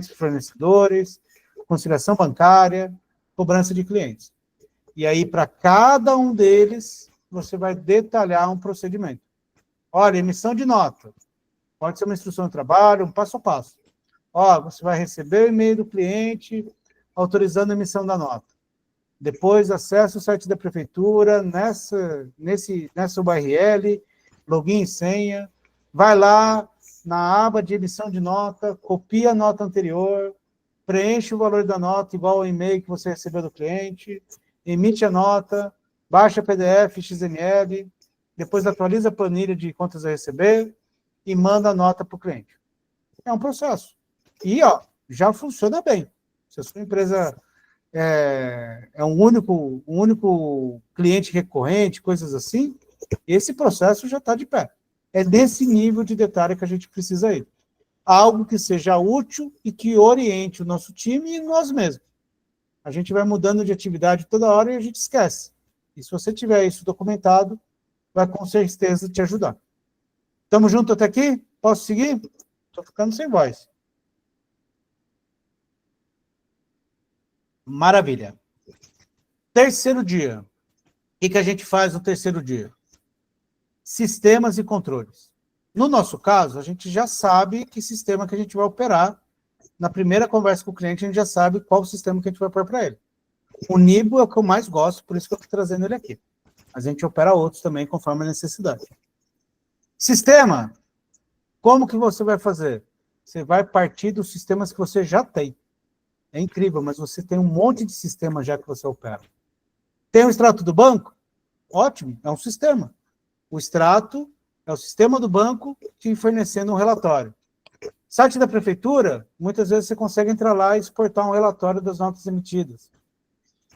de fornecedores, conciliação bancária, cobrança de clientes. E aí, para cada um deles, você vai detalhar um procedimento. Olha, emissão de nota. Pode ser uma instrução de trabalho, um passo a passo. Você vai receber o e-mail do cliente autorizando a emissão da nota. Depois, acessa o site da prefeitura, nessa URL, login e senha. Vai lá na aba de emissão de nota, copia a nota anterior, preenche o valor da nota igual ao e-mail que você recebeu do cliente, emite a nota, baixa PDF, XML, depois atualiza a planilha de contas a receber e manda a nota para o cliente. É um processo. E, já funciona bem. Se a sua empresa é um único cliente recorrente, coisas assim, esse processo já está de pé. É nesse nível de detalhe que a gente precisa ir. Algo que seja útil e que oriente o nosso time e nós mesmos. A gente vai mudando de atividade toda hora e a gente esquece. E se você tiver isso documentado, vai com certeza te ajudar. Estamos juntos até aqui? Posso seguir? Estou ficando sem voz. Maravilha. Terceiro dia. O que a gente faz no terceiro dia? Sistemas e controles. No nosso caso, a gente já sabe que sistema que a gente vai operar. Na primeira conversa com o cliente, a gente já sabe qual o sistema que a gente vai pôr para ele. O Nibo é o que eu mais gosto, por isso que eu estou trazendo ele aqui. Mas a gente opera outros também, conforme a necessidade. Sistema. Como que você vai fazer? Você vai partir dos sistemas que você já tem. É incrível, mas você tem um monte de sistemas já que você opera. Tem o extrato do banco? Ótimo, é um sistema. O extrato é o sistema do banco te fornecendo um relatório. Site da prefeitura, muitas vezes você consegue entrar lá e exportar um relatório das notas emitidas.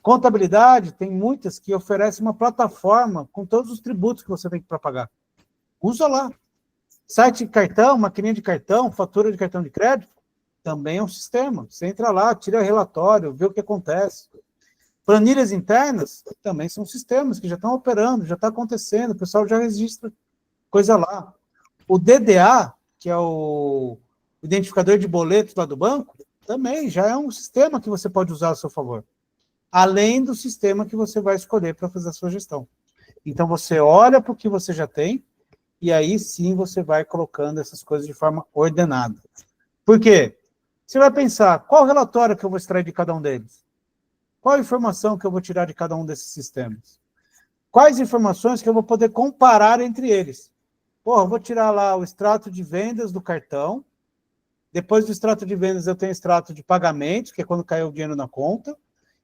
Contabilidade, tem muitas que oferecem uma plataforma com todos os tributos que você tem para pagar. Usa lá. Site de cartão, maquininha de cartão, fatura de cartão de crédito, também é um sistema. Você entra lá, tira relatório, vê o que acontece. Planilhas internas também são sistemas que já estão operando, já está acontecendo, o pessoal já registra coisa lá. O DDA, que é o identificador de boletos lá do banco, também já é um sistema que você pode usar a seu favor. Além do sistema que você vai escolher para fazer a sua gestão. Então, você olha para o que você já tem, e aí sim você vai colocando essas coisas de forma ordenada. Por quê? Você vai pensar, qual relatório que eu vou extrair de cada um deles? Qual a informação que eu vou tirar de cada um desses sistemas? Quais informações que eu vou poder comparar entre eles? Porra, eu vou tirar lá o extrato de vendas do cartão, depois do extrato de vendas eu tenho extrato de pagamentos, que é quando caiu o dinheiro na conta.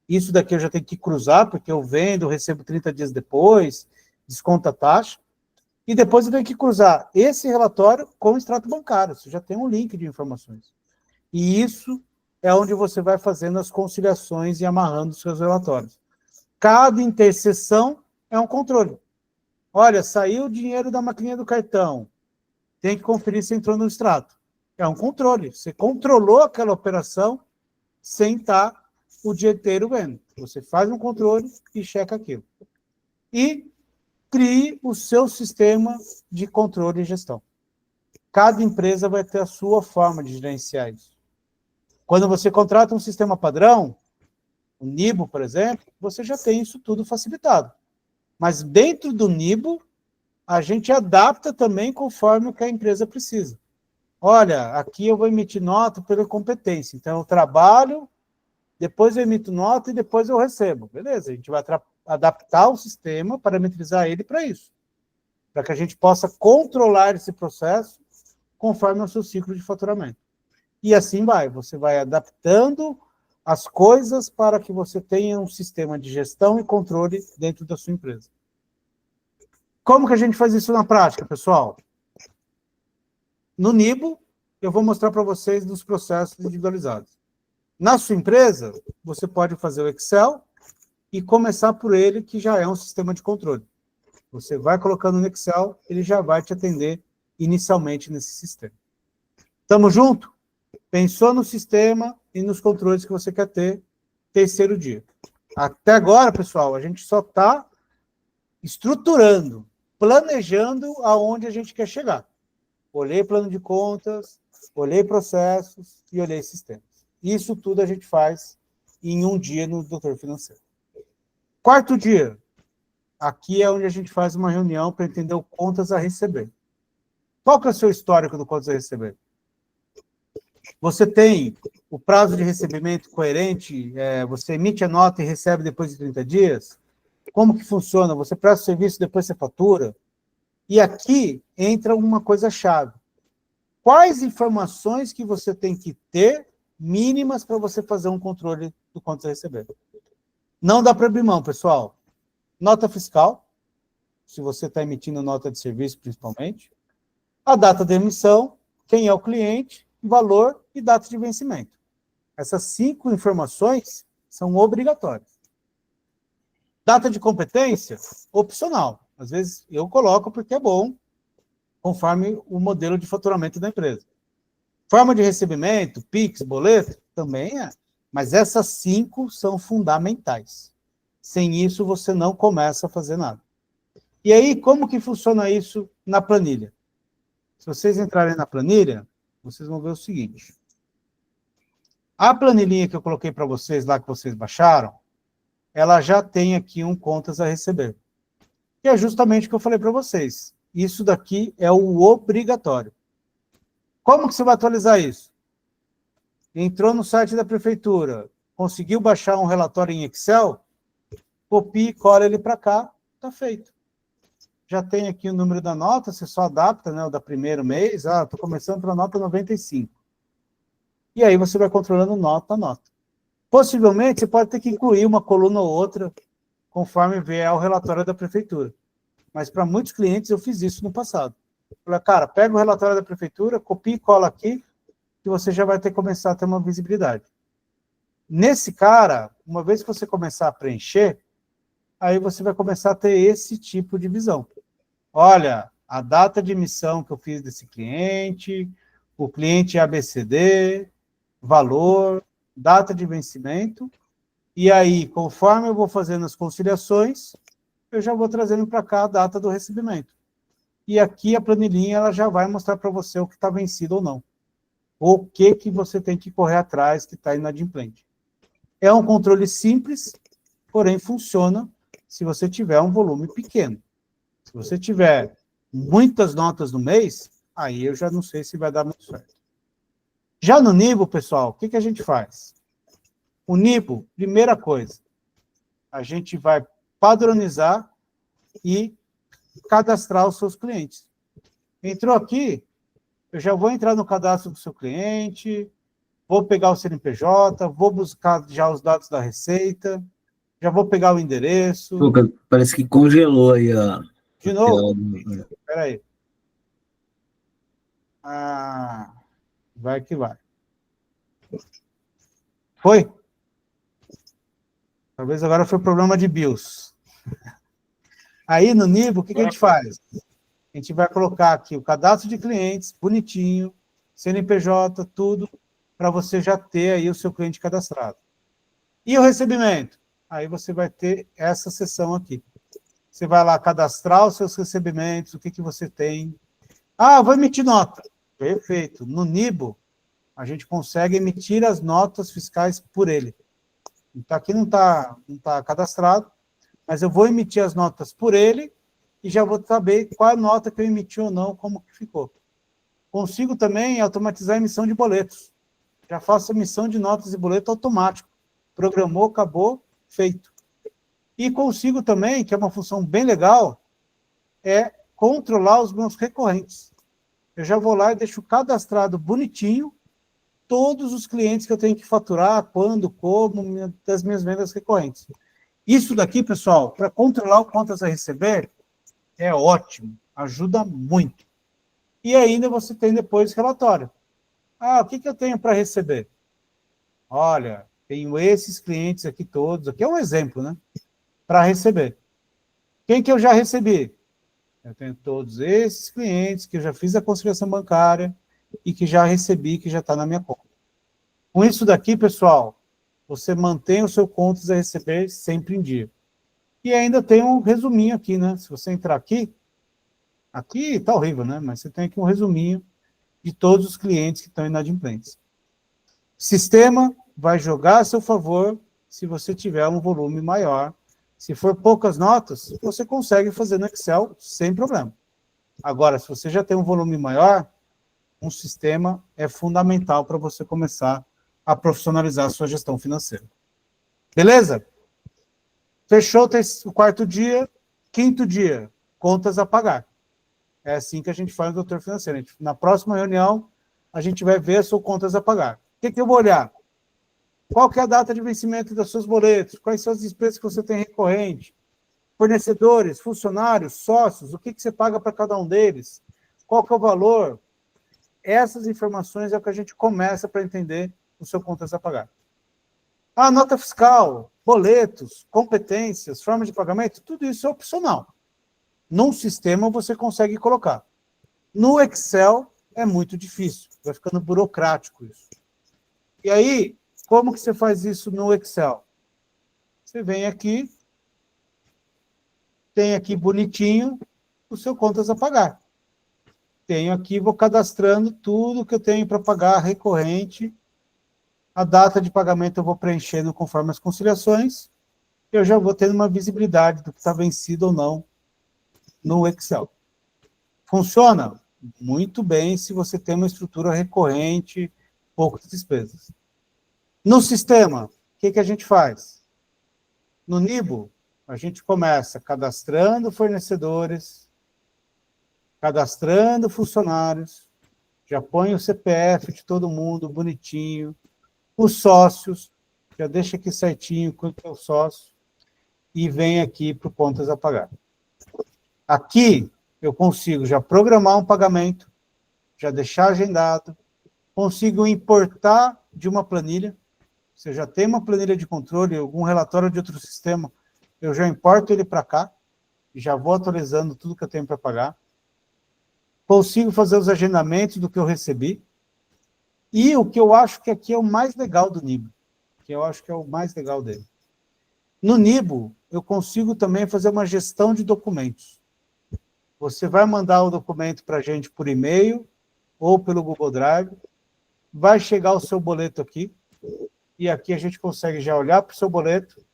Isso daqui eu já tenho que cruzar, porque eu vendo, recebo 30 dias depois, desconta a taxa. E depois eu tenho que cruzar esse relatório com o extrato bancário. Você já tem um link de informações. E isso é onde você vai fazendo as conciliações e amarrando os seus relatórios. Cada interseção é um controle. Olha, saiu o dinheiro da maquininha do cartão. Tem que conferir se entrou no extrato. É um controle. Você controlou aquela operação sem estar o dia inteiro vendo. Você faz um controle e checa aquilo. E crie o seu sistema de controle e gestão. Cada empresa vai ter a sua forma de gerenciar isso. Quando você contrata um sistema padrão, o Nibo, por exemplo, você já tem isso tudo facilitado. Mas dentro do Nibo, a gente adapta também conforme o que a empresa precisa. Olha, aqui eu vou emitir nota pela competência. Então, eu trabalho, depois eu emito nota e depois eu recebo. Beleza, a gente vai adaptar o sistema, parametrizar ele para isso. Para que a gente possa controlar esse processo conforme o seu ciclo de faturamento. E assim vai, você vai adaptando as coisas para que você tenha um sistema de gestão e controle dentro da sua empresa. Como que a gente faz isso na prática, pessoal? No Nibo, eu vou mostrar para vocês dos processos individualizados. Na sua empresa, você pode fazer o Excel e começar por ele, que já é um sistema de controle. Você vai colocando no Excel, ele já vai te atender inicialmente nesse sistema. Estamos juntos? Pensou no sistema e nos controles que você quer ter, terceiro dia. Até agora, pessoal, a gente só está estruturando, planejando aonde a gente quer chegar. Olhei plano de contas, olhei processos e olhei sistemas. Isso tudo a gente faz em um dia no Doutor Financeiro. Quarto dia, aqui é onde a gente faz uma reunião para entender o contas a receber. Qual que é o seu histórico do contas a receber? Você tem o prazo de recebimento coerente? Você emite a nota e recebe depois de 30 dias? Como que funciona? Você presta o serviço e depois você fatura? E aqui entra uma coisa-chave. Quais informações que você tem que ter mínimas para você fazer um controle do contas a receber? Não dá para abrir mão, pessoal. Nota fiscal, se você está emitindo nota de serviço principalmente. A data de emissão, quem é o cliente, valor e data de vencimento. Essas 5 informações são obrigatórias. Data de competência, opcional. Às vezes eu coloco porque é bom, conforme o modelo de faturamento da empresa. Forma de recebimento, Pix, boleto, também é. Mas essas 5 são fundamentais. Sem isso, você não começa a fazer nada. E aí, como que funciona isso na planilha? Se vocês entrarem na planilha, vocês vão ver o seguinte. A planilhinha que eu coloquei para vocês lá, que vocês baixaram, ela já tem aqui um contas a receber. Que é justamente o que eu falei para vocês. Isso daqui é o obrigatório. Como que você vai atualizar isso? Entrou no site da prefeitura, conseguiu baixar um relatório em Excel, copia e cola ele para cá, está feito. já tem aqui o número da nota, você só adapta, né, o da primeiro mês, estou começando pela nota 95. E aí você vai controlando nota a nota. Possivelmente, você pode ter que incluir uma coluna ou outra, conforme vier o relatório da prefeitura. Mas para muitos clientes eu fiz isso no passado. Falei, cara, pega o relatório da prefeitura, copia e cola aqui, que você já vai ter que começar a ter uma visibilidade. Nesse cara, uma vez que você começar a preencher, aí você vai começar a ter esse tipo de visão. Olha, a data de emissão que eu fiz desse cliente, o cliente ABCD, valor, data de vencimento, e aí, conforme eu vou fazendo as conciliações, eu já vou trazendo para cá a data do recebimento. E aqui a planilhinha ela já vai mostrar para você o que está vencido ou não. Ou o que você tem que correr atrás que está inadimplente. É um controle simples, porém funciona se você tiver um volume pequeno. Se você tiver muitas notas no mês, aí eu já não sei se vai dar muito certo. Já no Nibo, pessoal, o que a gente faz? O Nibo, primeira coisa, a gente vai padronizar e cadastrar os seus clientes. Entrou aqui, eu já vou entrar no cadastro do seu cliente, vou pegar o CNPJ, vou buscar já os dados da Receita, já vou pegar o endereço. Lucas, parece que congelou aí a... De novo? Espera aí. Vai que vai. Foi? Talvez agora foi problema de BIOS. Aí, no Nibo, o que a gente faz? A gente vai colocar aqui o cadastro de clientes, bonitinho, CNPJ, tudo, para você já ter aí o seu cliente cadastrado. E o recebimento? Aí você vai ter essa seção aqui. Você vai lá cadastrar os seus recebimentos, o que você tem. Vou emitir nota. Perfeito. No Nibo, a gente consegue emitir as notas fiscais por ele. Então, aqui não tá cadastrado, mas eu vou emitir as notas por ele e já vou saber qual a nota que eu emiti ou não, como que ficou. Consigo também automatizar a emissão de boletos. Já faço emissão de notas e boleto automático. Programou, acabou, feito. E consigo também, que é uma função bem legal, é controlar os meus recorrentes. Eu já vou lá e deixo cadastrado bonitinho todos os clientes que eu tenho que faturar, quando, como, das minhas vendas recorrentes. Isso daqui, pessoal, para controlar o contas a receber, é ótimo, ajuda muito. E ainda você tem depois relatório. O que eu tenho para receber? Olha, tenho esses clientes aqui todos, aqui é um exemplo, né? Para receber. Quem que eu já recebi? Eu tenho todos esses clientes que eu já fiz a conciliação bancária e que já recebi, que já está na minha conta. Com isso daqui, pessoal, você mantém o seu contas a receber sempre em dia. E ainda tem um resuminho aqui, né? Se você entrar aqui está horrível, né? Mas você tem aqui um resuminho de todos os clientes que estão inadimplentes. O sistema vai jogar a seu favor se você tiver um volume maior. Se for poucas notas, você consegue fazer no Excel sem problema. Agora, se você já tem um volume maior, um sistema é fundamental para você começar a profissionalizar a sua gestão financeira. Beleza? Fechou o quarto dia, quinto dia, contas a pagar. É assim que a gente faz no Doutor Financeiro. Na próxima reunião, a gente vai ver as suas contas a pagar. O que eu vou olhar? Qual que é a data de vencimento dos seus boletos? Quais são as despesas que você tem recorrente? Fornecedores, funcionários, sócios, o que você paga para cada um deles? Qual que é o valor? Essas informações é o que a gente começa para entender o seu contas a pagar. Nota fiscal, boletos, competências, forma de pagamento, tudo isso é opcional. Num sistema você consegue colocar. No Excel é muito difícil, vai ficando burocrático isso. E aí, como que você faz isso no Excel? Você vem aqui, tem aqui bonitinho o seu contas a pagar. Tenho aqui, vou cadastrando tudo que eu tenho para pagar recorrente. A data de pagamento eu vou preenchendo conforme as conciliações. Eu já vou tendo uma visibilidade do que está vencido ou não no Excel. Funciona muito bem se você tem uma estrutura recorrente, poucas despesas. No sistema, o que a gente faz? No Nibo, a gente começa cadastrando fornecedores, cadastrando funcionários, já põe o CPF de todo mundo bonitinho, os sócios, já deixa aqui certinho quanto é o sócio, e vem aqui para o contas a pagar. Aqui eu consigo já programar um pagamento, já deixar agendado, consigo importar de uma planilha, você já tem uma planilha de controle, algum relatório de outro sistema, eu já importo ele para cá, e já vou atualizando tudo que eu tenho para pagar. Consigo fazer os agendamentos do que eu recebi. E o que eu acho que aqui é o mais legal do Nibo, que eu acho que é o mais legal dele. No Nibo, eu consigo também fazer uma gestão de documentos. Você vai mandar o documento para a gente por e-mail ou pelo Google Drive, vai chegar o seu boleto aqui, e aqui a gente consegue já olhar para o seu boleto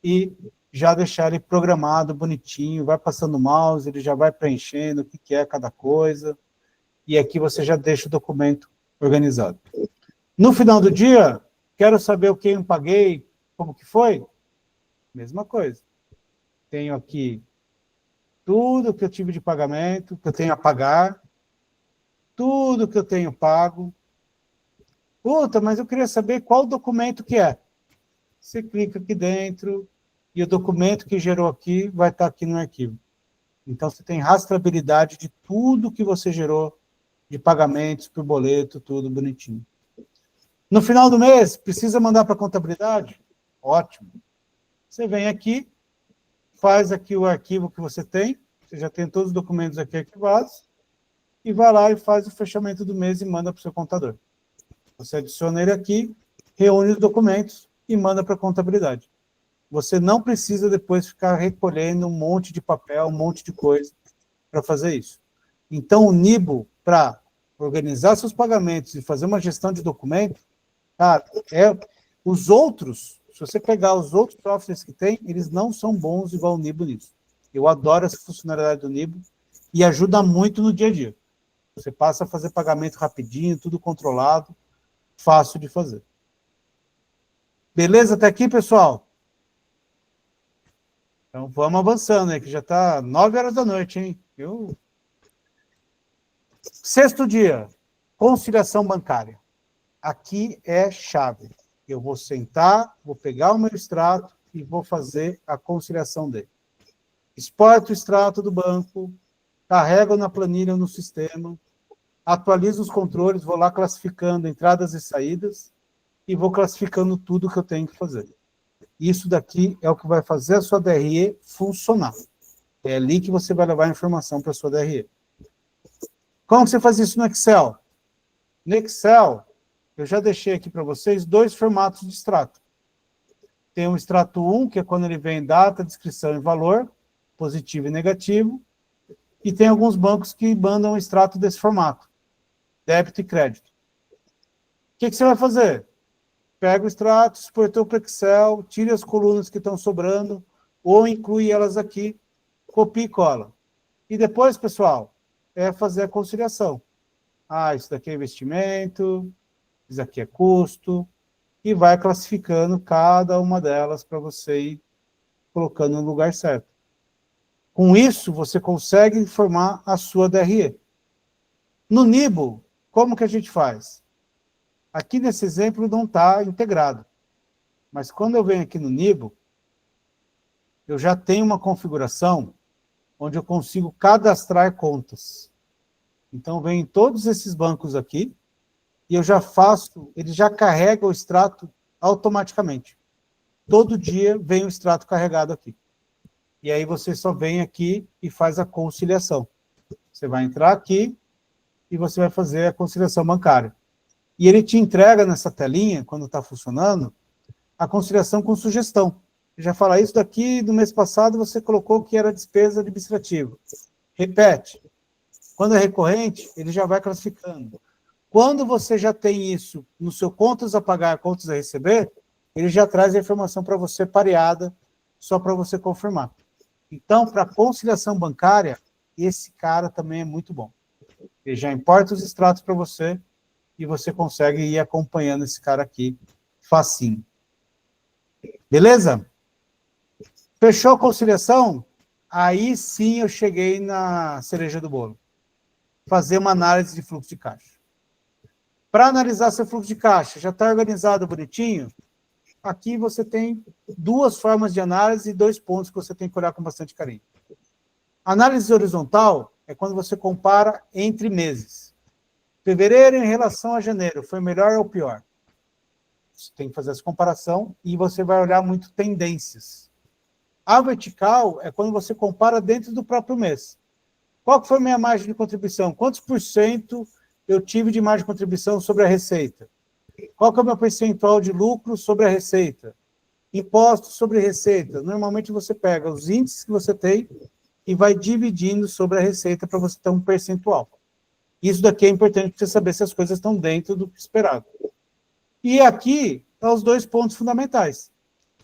e já deixar ele programado, bonitinho, vai passando o mouse, ele já vai preenchendo o que é cada coisa, e aqui você já deixa o documento organizado. No final do dia, quero saber o que eu paguei, como que foi? Mesma coisa. Tenho aqui tudo que eu tive de pagamento, que eu tenho a pagar, tudo que eu tenho pago. Puta, mas eu queria saber qual documento que é. Você clica aqui dentro, e o documento que gerou aqui vai estar aqui no arquivo. Então, você tem rastreabilidade de tudo que você gerou, de pagamentos por boleto, tudo bonitinho. No final do mês, precisa mandar para a contabilidade? Ótimo. Você vem aqui, faz aqui o arquivo que você tem, você já tem todos os documentos aqui arquivados, e vai lá e faz o fechamento do mês e manda para o seu contador. Você adiciona ele aqui, reúne os documentos e manda para a contabilidade. Você não precisa depois ficar recolhendo um monte de papel, um monte de coisa para fazer isso. Então, o Nibo, para organizar seus pagamentos e fazer uma gestão de documentos, cara, os outros, se você pegar os outros softwares que tem, eles não são bons igual o Nibo nisso. Eu adoro essa funcionalidade do Nibo e ajuda muito no dia a dia. Você passa a fazer pagamento rapidinho, tudo controlado, fácil de fazer. Beleza até aqui, pessoal? Então, vamos avançando aí, que já está 9 horas da noite, hein? Sexto dia, conciliação bancária. Aqui é chave. Eu vou sentar, vou pegar o meu extrato e vou fazer a conciliação dele. Exporto o extrato do banco, carrego na planilha ou no sistema, atualizo os controles, vou lá classificando entradas e saídas e vou classificando tudo que eu tenho que fazer. Isso daqui é o que vai fazer a sua DRE funcionar. É ali que você vai levar a informação para a sua DRE. Como você faz isso no Excel? No Excel, eu já deixei aqui para vocês 2 formatos de extrato. Tem o extrato 1, que é quando ele vem data, descrição e valor, positivo e negativo, e tem alguns bancos que mandam um extrato desse formato, débito e crédito. O que você vai fazer? Pega o extrato, exportou para o Excel, tira as colunas que estão sobrando, ou inclui elas aqui, copia e cola. E depois, pessoal, é fazer a conciliação. Isso daqui é investimento, isso aqui é custo, e vai classificando cada uma delas para você ir colocando no lugar certo. Com isso, você consegue informar a sua DRE. No Nibo, como que a gente faz? Aqui nesse exemplo não está integrado. Mas quando eu venho aqui no Nibo, eu já tenho uma configuração onde eu consigo cadastrar contas. Então, vem todos esses bancos aqui, e eu já faço, ele já carrega o extrato automaticamente. Todo dia vem o extrato carregado aqui. E aí você só vem aqui e faz a conciliação. Você vai entrar aqui e você vai fazer a conciliação bancária. E ele te entrega nessa telinha, quando está funcionando, a conciliação com sugestão. Ele já fala, isso daqui, no mês passado, você colocou que era despesa administrativa. Repete. Quando é recorrente, ele já vai classificando. Quando você já tem isso no seu contas a pagar, contas a receber, ele já traz a informação para você pareada, só para você confirmar. Então, para conciliação bancária, esse cara também é muito bom. Ele já importa os extratos para você, e você consegue ir acompanhando esse cara aqui, facinho. Beleza? Fechou a conciliação? Aí sim eu cheguei na cereja do bolo. fazer uma análise de fluxo de caixa. Para analisar seu fluxo de caixa, já está organizado bonitinho? Aqui você tem duas formas de análise e 2 pontos que você tem que olhar com bastante carinho. Análise horizontal é quando você compara entre meses. Fevereiro em relação a janeiro, foi melhor ou pior? Você tem que fazer essa comparação e você vai olhar muito tendências. A vertical é quando você compara dentro do próprio mês. Qual que foi a minha margem de contribuição? Quantos por cento eu tive de margem de contribuição sobre a receita? Qual que é o meu percentual de lucro sobre a receita? Impostos sobre receita. Normalmente você pega os índices que você tem e vai dividindo sobre a receita para você ter um percentual. Isso daqui é importante para você saber se as coisas estão dentro do esperado. E aqui estão os 2 pontos fundamentais.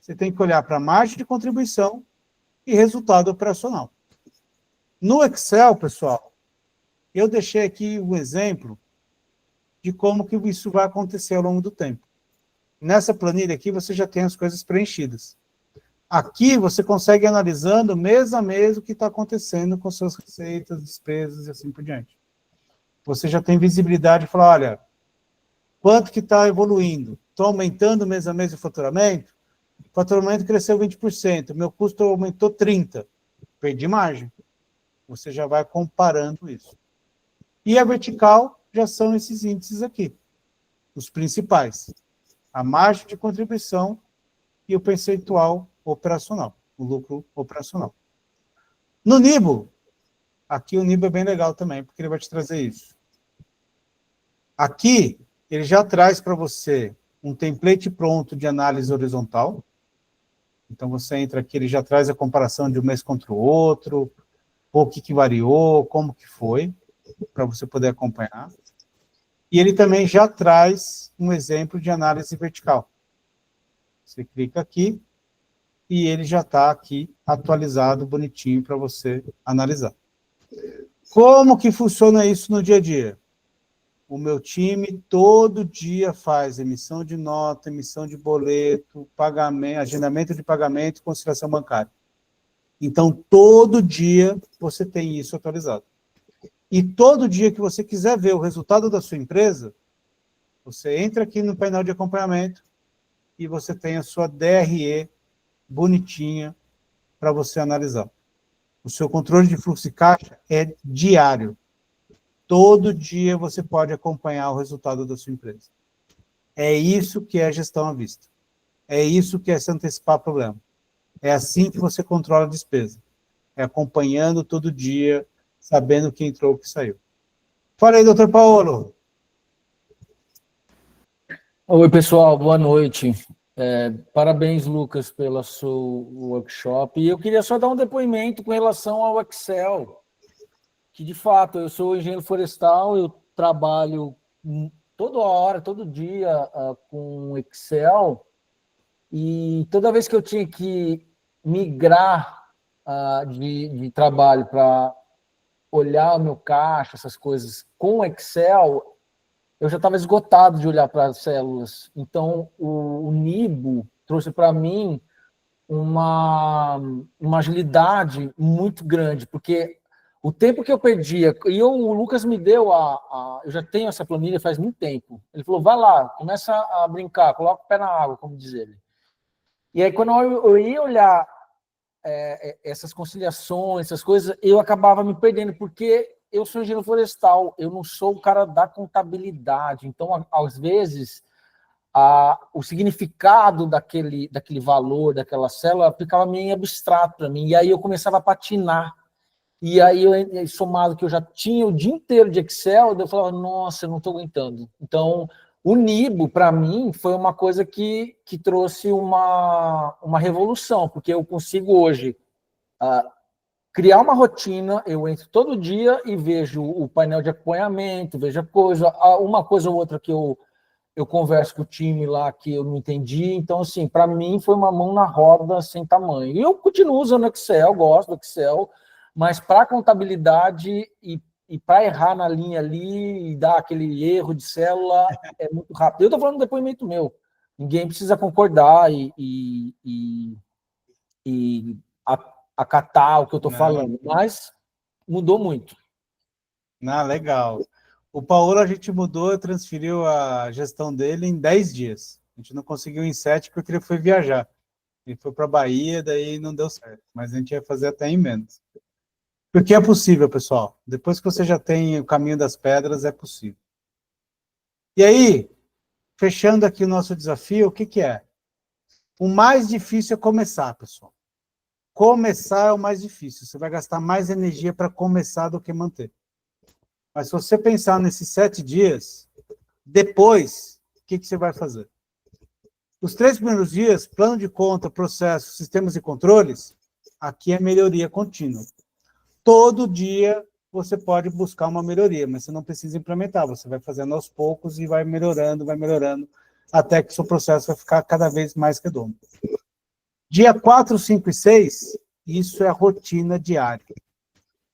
Você tem que olhar para a margem de contribuição e resultado operacional. No Excel, pessoal, eu deixei aqui um exemplo de como que isso vai acontecer ao longo do tempo. Nessa planilha aqui, você já tem as coisas preenchidas. Aqui, você consegue ir analisando mês a mês o que está acontecendo com suas receitas, despesas e assim por diante. Você já tem visibilidade de falar, olha, quanto que está evoluindo? Estou aumentando mês a mês o faturamento? O faturamento cresceu 20%, meu custo aumentou 30%. Perdi margem. Você já vai comparando isso. E a vertical já são esses índices aqui, os principais. A margem de contribuição e o percentual operacional, o lucro operacional. No Nibo, aqui o Nibo é bem legal também, porque ele vai te trazer isso. Aqui, ele já traz para você um template pronto de análise horizontal. Então, você entra aqui, ele já traz a comparação de um mês contra o outro, o que variou, como que foi, para você poder acompanhar. E ele também já traz um exemplo de análise vertical. Você clica aqui e ele já está aqui atualizado, bonitinho, para você analisar. Como que funciona isso no dia a dia? O meu time todo dia faz emissão de nota, emissão de boleto, pagamento, agendamento de pagamento e conciliação bancária. Então, todo dia você tem isso atualizado. E todo dia que você quiser ver o resultado da sua empresa, você entra aqui no painel de acompanhamento e você tem a sua DRE bonitinha para você analisar. O seu controle de fluxo de caixa é diário. Todo dia você pode acompanhar o resultado da sua empresa. É isso que é gestão à vista. É isso que é se antecipar a problema. É assim que você controla a despesa. É acompanhando todo dia, sabendo o que entrou e o que saiu. Fala aí, doutor Paulo. Oi, pessoal, boa noite. Parabéns, Lucas, pelo seu workshop. E eu queria só dar um depoimento com relação ao Excel, que, de fato, eu sou engenheiro florestal, eu trabalho toda hora, todo dia com Excel, e toda vez que eu tinha que migrar de trabalho para olhar o meu caixa, essas coisas, com Excel, eu já estava esgotado de olhar para as células. Então, o Nibo trouxe para mim uma agilidade muito grande, porque o tempo que eu perdia, e o Lucas me deu eu já tenho essa planilha faz muito tempo. Ele falou, vai lá, começa a brincar, coloca o pé na água, como diz ele. E aí, quando eu ia olhar essas conciliações, essas coisas, eu acabava me perdendo, porque eu sou engenheiro florestal, eu não sou o cara da contabilidade. Então, às vezes, o significado daquele valor, daquela célula, ficava meio abstrato para mim. E aí eu começava a patinar. E aí, somado que eu já tinha o dia inteiro de Excel, eu falava, nossa, eu não estou aguentando. Então, o Nibo, para mim, foi uma coisa que trouxe uma revolução, porque eu consigo hoje criar uma rotina, eu entro todo dia e vejo o painel de acompanhamento, vejo a coisa, uma coisa ou outra que eu converso com o time lá que eu não entendi. Então, assim, para mim foi uma mão na roda sem tamanho. E eu continuo usando Excel, gosto do Excel, mas para contabilidade e para errar na linha ali e dar aquele erro de célula é muito rápido. Eu estou falando um depoimento meu. Ninguém precisa concordar e acatar o que eu estou falando, mas mudou muito. Ah, legal. O Paulo, a gente mudou, transferiu a gestão dele em 10 dias. A gente não conseguiu em 7 porque ele foi viajar. Ele foi para a Bahia, daí não deu certo. Mas a gente ia fazer até em menos. Porque é possível, pessoal. Depois que você já tem o caminho das pedras, é possível. E aí, fechando aqui o nosso desafio, o que que é? O mais difícil é começar, pessoal. Começar é o mais difícil. Você vai gastar mais energia para começar do que manter. Mas se você pensar nesses 7 dias, depois, o que que você vai fazer? Os 3 primeiros dias, plano de conta, processo, sistemas e controles, aqui é melhoria contínua. Todo dia você pode buscar uma melhoria, mas você não precisa implementar, você vai fazendo aos poucos e vai melhorando, até que o seu processo vai ficar cada vez mais redondo. Dia 4, 5 e 6, isso é a rotina diária.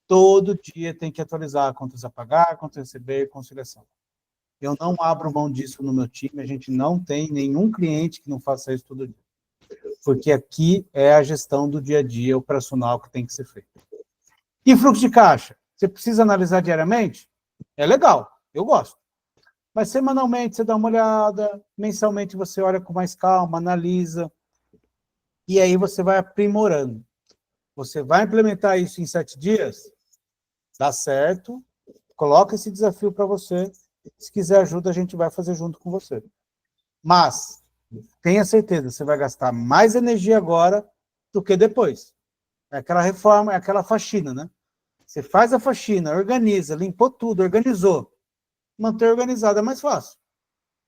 Todo dia tem que atualizar contas a pagar, contas a receber, conciliação. Eu não abro mão disso no meu time, a gente não tem nenhum cliente que não faça isso todo dia. Porque aqui é a gestão do dia a dia operacional que tem que ser feita. E fluxo de caixa? Você precisa analisar diariamente? É legal, eu gosto. Mas semanalmente você dá uma olhada, mensalmente você olha com mais calma, analisa, e aí você vai aprimorando. Você vai implementar isso em 7 dias? Dá certo, coloca esse desafio para você. Se quiser ajuda, a gente vai fazer junto com você. Mas, tenha certeza, você vai gastar mais energia agora do que depois. É aquela reforma, é aquela faxina, né? Você faz a faxina, organiza, limpou tudo, organizou. Manter organizado é mais fácil.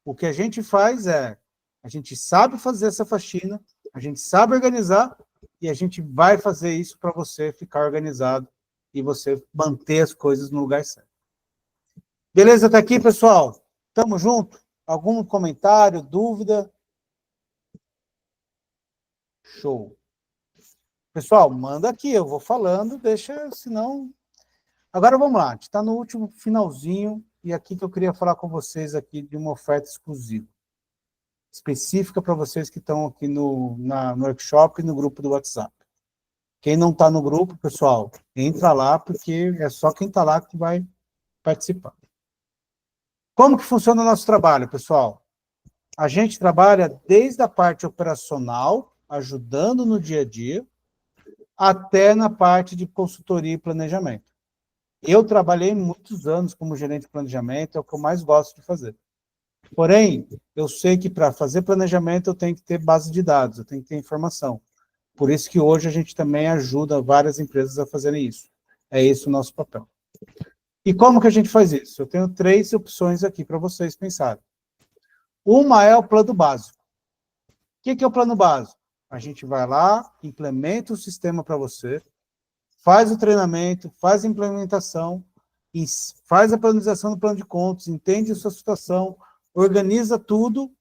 O que a gente faz é, a gente sabe fazer essa faxina, a gente sabe organizar, e a gente vai fazer isso para você ficar organizado e você manter as coisas no lugar certo. Beleza até aqui, pessoal? Tamo junto? Algum comentário, dúvida? Show. Pessoal, manda aqui, eu vou falando, deixa, senão... Agora vamos lá, a gente está no último finalzinho, e aqui que eu queria falar com vocês aqui de uma oferta exclusiva, específica para vocês que estão aqui no workshop e no grupo do WhatsApp. Quem não está no grupo, pessoal, entra lá, porque é só quem está lá que vai participar. Como que funciona o nosso trabalho, pessoal? A gente trabalha desde a parte operacional, ajudando no dia a dia, até na parte de consultoria e planejamento. Eu trabalhei muitos anos como gerente de planejamento, é o que eu mais gosto de fazer. Porém, eu sei que para fazer planejamento eu tenho que ter base de dados, eu tenho que ter informação. Por isso que hoje a gente também ajuda várias empresas a fazerem isso. É esse o nosso papel. E como que a gente faz isso? Eu tenho 3 opções aqui para vocês pensarem. Uma é o plano básico. O que é o plano básico? A gente vai lá, implementa o sistema para você, faz o treinamento, faz a implementação, faz a planificação do plano de contas, entende a sua situação, organiza tudo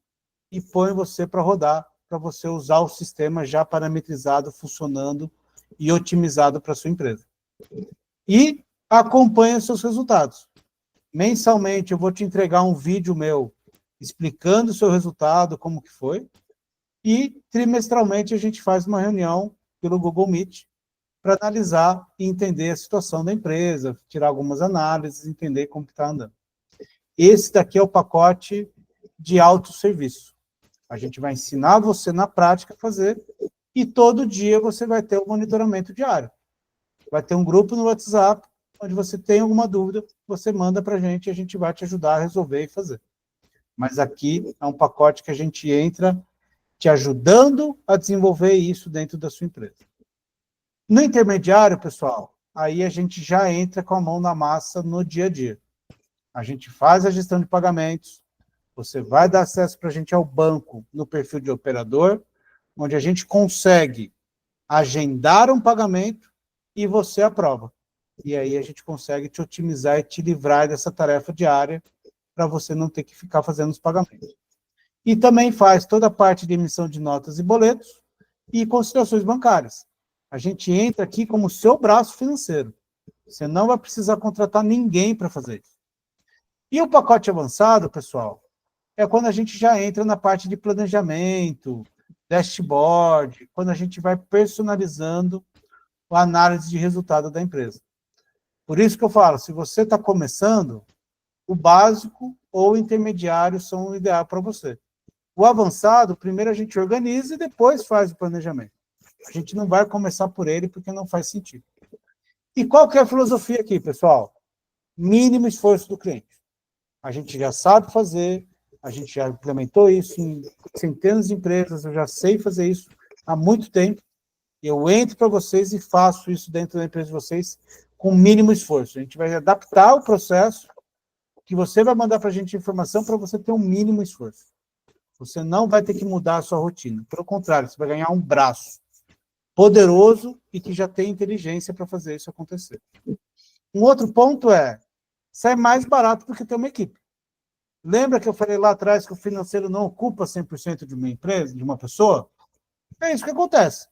e põe você para rodar, para você usar o sistema já parametrizado, funcionando e otimizado para a sua empresa. E acompanha os seus resultados. Mensalmente eu vou te entregar um vídeo meu explicando o seu resultado, como que foi, e trimestralmente a gente faz uma reunião pelo Google Meet para analisar e entender a situação da empresa, tirar algumas análises, entender como está andando. Esse daqui é o pacote de autosserviço. A gente vai ensinar você na prática a fazer, e todo dia você vai ter o monitoramento diário. Vai ter um grupo no WhatsApp, onde você tem alguma dúvida, você manda para a gente vai te ajudar a resolver e fazer. Mas aqui é um pacote que a gente entra te ajudando a desenvolver isso dentro da sua empresa. No intermediário, pessoal, aí a gente já entra com a mão na massa no dia a dia. A gente faz a gestão de pagamentos, você vai dar acesso para a gente ao banco no perfil de operador, onde a gente consegue agendar um pagamento e você aprova. E aí a gente consegue te otimizar e te livrar dessa tarefa diária para você não ter que ficar fazendo os pagamentos. E também faz toda a parte de emissão de notas e boletos e conciliações bancárias. A gente entra aqui como seu braço financeiro. Você não vai precisar contratar ninguém para fazer isso. E o pacote avançado, pessoal, é quando a gente já entra na parte de planejamento, dashboard, quando a gente vai personalizando a análise de resultado da empresa. Por isso que eu falo, se você está começando, o básico ou o intermediário são o ideal para você. O avançado, primeiro a gente organiza e depois faz o planejamento. A gente não vai começar por ele porque não faz sentido. E qual que é a filosofia aqui, pessoal? Mínimo esforço do cliente. A gente já sabe fazer, a gente já implementou isso em centenas de empresas, eu já sei fazer isso há muito tempo. Eu entro para vocês e faço isso dentro da empresa de vocês com mínimo esforço. A gente vai adaptar o processo que você vai mandar para a gente informação para você ter um mínimo esforço. Você não vai ter que mudar a sua rotina. Pelo contrário, você vai ganhar um braço poderoso e que já tem inteligência para fazer isso acontecer. Um outro ponto é, sai mais barato do que ter uma equipe. Lembra que eu falei lá atrás que o financeiro não ocupa 100% de uma empresa, de uma pessoa? É isso que acontece.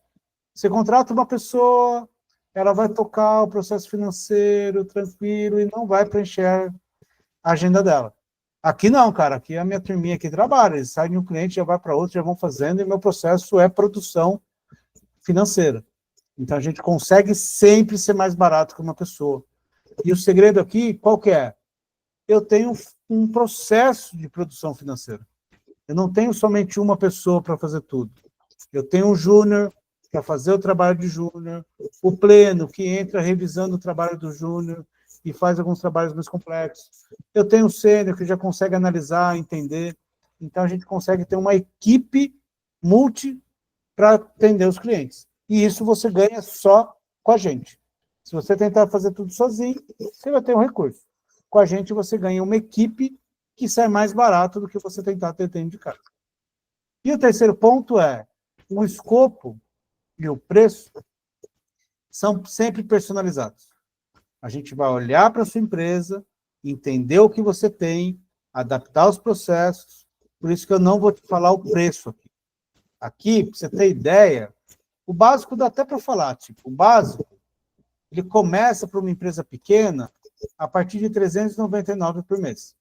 Você contrata uma pessoa, ela vai tocar o processo financeiro tranquilo e não vai preencher a agenda dela. Aqui não, cara. Aqui a minha turminha aqui trabalha. Eles saem de um cliente, já vai para outro, já vão fazendo, e meu processo é produção financeira. Então, a gente consegue sempre ser mais barato que uma pessoa. E o segredo aqui, qual que é? Eu tenho um processo de produção financeira. Eu não tenho somente uma pessoa para fazer tudo. Eu tenho um júnior para fazer o trabalho de júnior, o pleno, que entra revisando o trabalho do júnior e faz alguns trabalhos mais complexos. Eu tenho o sênior, que já consegue analisar, entender. Então, a gente consegue ter uma equipe multi para atender os clientes. E isso você ganha só com a gente. Se você tentar fazer tudo sozinho, você vai ter um recurso. Com a gente, você ganha uma equipe que sai mais barato do que você tentar ter dentro de casa. E o terceiro ponto é, o escopo e o preço são sempre personalizados. A gente vai olhar para a sua empresa, entender o que você tem, adaptar os processos, por isso que eu não vou te falar o preço aqui. Aqui, para você ter ideia, o básico dá até para falar, tipo, o básico, ele começa para uma empresa pequena a partir de R$ 399 por mês.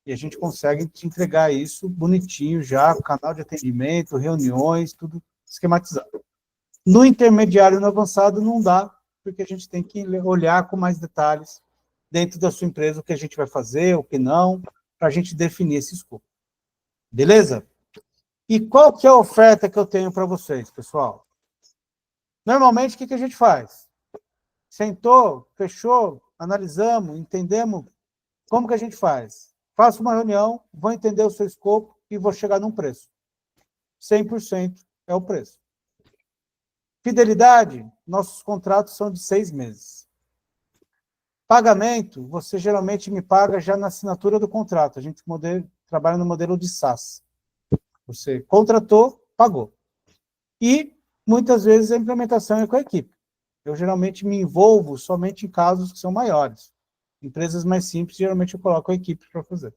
E a gente consegue te entregar isso bonitinho já, canal de atendimento, reuniões, tudo esquematizado. No intermediário e no avançado não dá, porque a gente tem que olhar com mais detalhes dentro da sua empresa o que a gente vai fazer, o que não, para a gente definir esse escopo. Beleza? E qual que é a oferta que eu tenho para vocês, pessoal? Normalmente, o que a gente faz? Sentou, fechou, analisamos, entendemos. Como que a gente faz? Faço uma reunião, vou entender o seu escopo e vou chegar num preço. 100% é o preço. Fidelidade, nossos contratos são de 6 meses. Pagamento, você geralmente me paga já na assinatura do contrato. A gente trabalha no modelo de SaaS. Você contratou, pagou. E, muitas vezes, a implementação é com a equipe. Eu, geralmente, me envolvo somente em casos que são maiores. Empresas mais simples, geralmente, eu coloco a equipe para fazer. O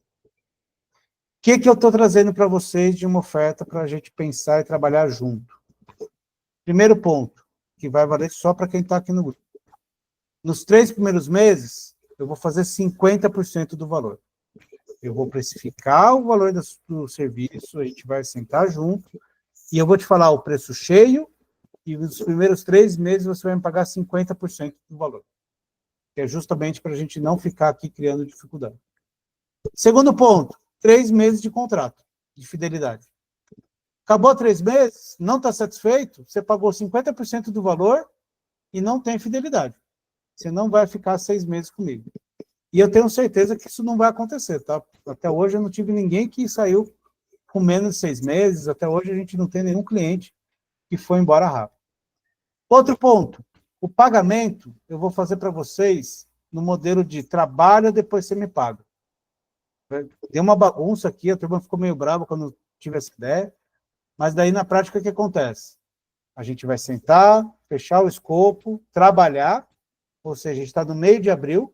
que eu estou trazendo para vocês de uma oferta para a gente pensar e trabalhar junto? Primeiro ponto, que vai valer só para quem está aqui no grupo. Nos 3 primeiros meses, eu vou fazer 50% do valor. Eu vou precificar o valor do serviço, a gente vai sentar junto, e eu vou te falar o preço cheio, e nos primeiros 3 meses você vai me pagar 50% do valor. Que é justamente para a gente não ficar aqui criando dificuldade. Segundo ponto, 3 meses de contrato, de fidelidade. Acabou 3 meses, não está satisfeito, você pagou 50% do valor e não tem fidelidade. Você não vai ficar 6 meses comigo. E eu tenho certeza que isso não vai acontecer, tá? Até hoje eu não tive ninguém que saiu com menos de 6 meses, até hoje a gente não tem nenhum cliente que foi embora rápido. Outro ponto, o pagamento eu vou fazer para vocês no modelo de trabalho, depois você me paga. Deu uma bagunça aqui, a turma ficou meio brava quando eu tive essa ideia, mas daí na prática o que acontece? A gente vai sentar, fechar o escopo, trabalhar, ou seja, a gente está no meio de abril,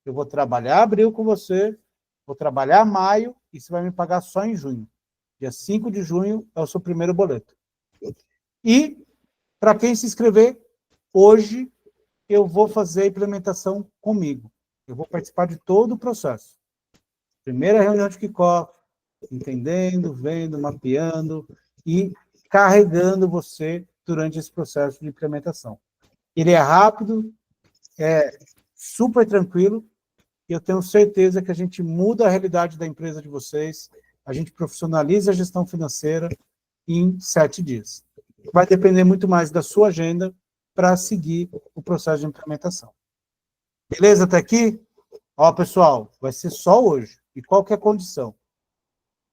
eu vou trabalhar abril com você, vou trabalhar maio, e você vai me pagar só em junho. Dia 5 de junho é o seu primeiro boleto. E, para quem se inscrever, hoje eu vou fazer a implementação comigo. Eu vou participar de todo o processo. Primeira reunião de kickoff, entendendo, vendo, mapeando e carregando você durante esse processo de implementação. Ele é rápido, super tranquilo, e eu tenho certeza que a gente muda a realidade da empresa de vocês, a gente profissionaliza a gestão financeira em 7 dias. Vai depender muito mais da sua agenda para seguir o processo de implementação. Beleza até aqui? Ó, pessoal, vai ser só hoje. E qual que é a condição?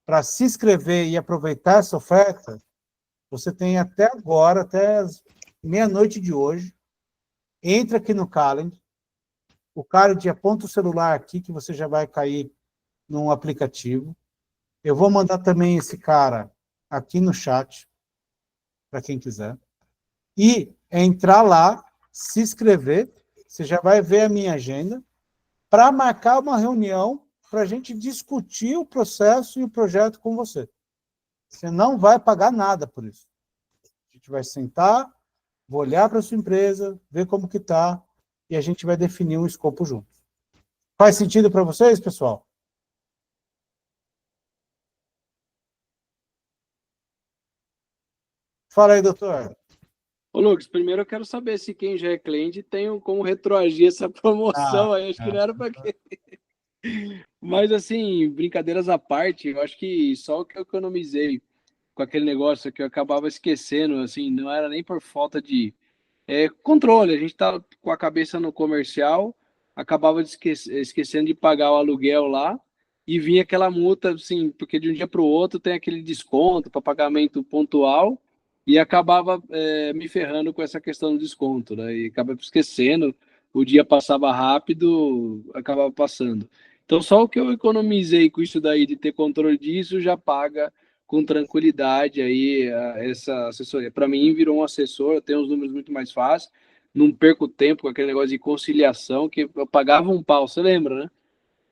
Para se inscrever e aproveitar essa oferta, você tem até agora, até meia-noite de hoje, entra aqui no Calendar, o Calendar aponta o celular aqui, que você já vai cair num aplicativo. Eu vou mandar também esse cara aqui no chat, para quem quiser. E entrar lá, se inscrever, você já vai ver a minha agenda, para marcar uma reunião para a gente discutir o processo e o projeto com você. Você não vai pagar nada por isso. A gente vai sentar, vou olhar para a sua empresa, ver como que está, e a gente vai definir um escopo junto. Faz sentido para vocês, pessoal? Fala aí, doutor. Ô, Lucas, primeiro eu quero saber se quem já é cliente tem como retroagir essa promoção aí. Acho que não era para quê. Mas, assim, brincadeiras à parte, eu acho que só o que eu economizei com aquele negócio que eu acabava esquecendo, assim, não era nem por falta de controle. A gente tá com a cabeça no comercial, acabava esquecendo de pagar o aluguel lá e vinha aquela multa, assim, porque de um dia para o outro tem aquele desconto para pagamento pontual e acabava me ferrando com essa questão do desconto, né? E acabava esquecendo, o dia passava rápido, acabava passando. Então, só o que eu economizei com isso daí, de ter controle disso, já paga com tranquilidade aí essa assessoria. Para mim, virou um assessor, eu tenho os números muito mais fáceis, não perco tempo com aquele negócio de conciliação, que eu pagava um pau, você lembra, né?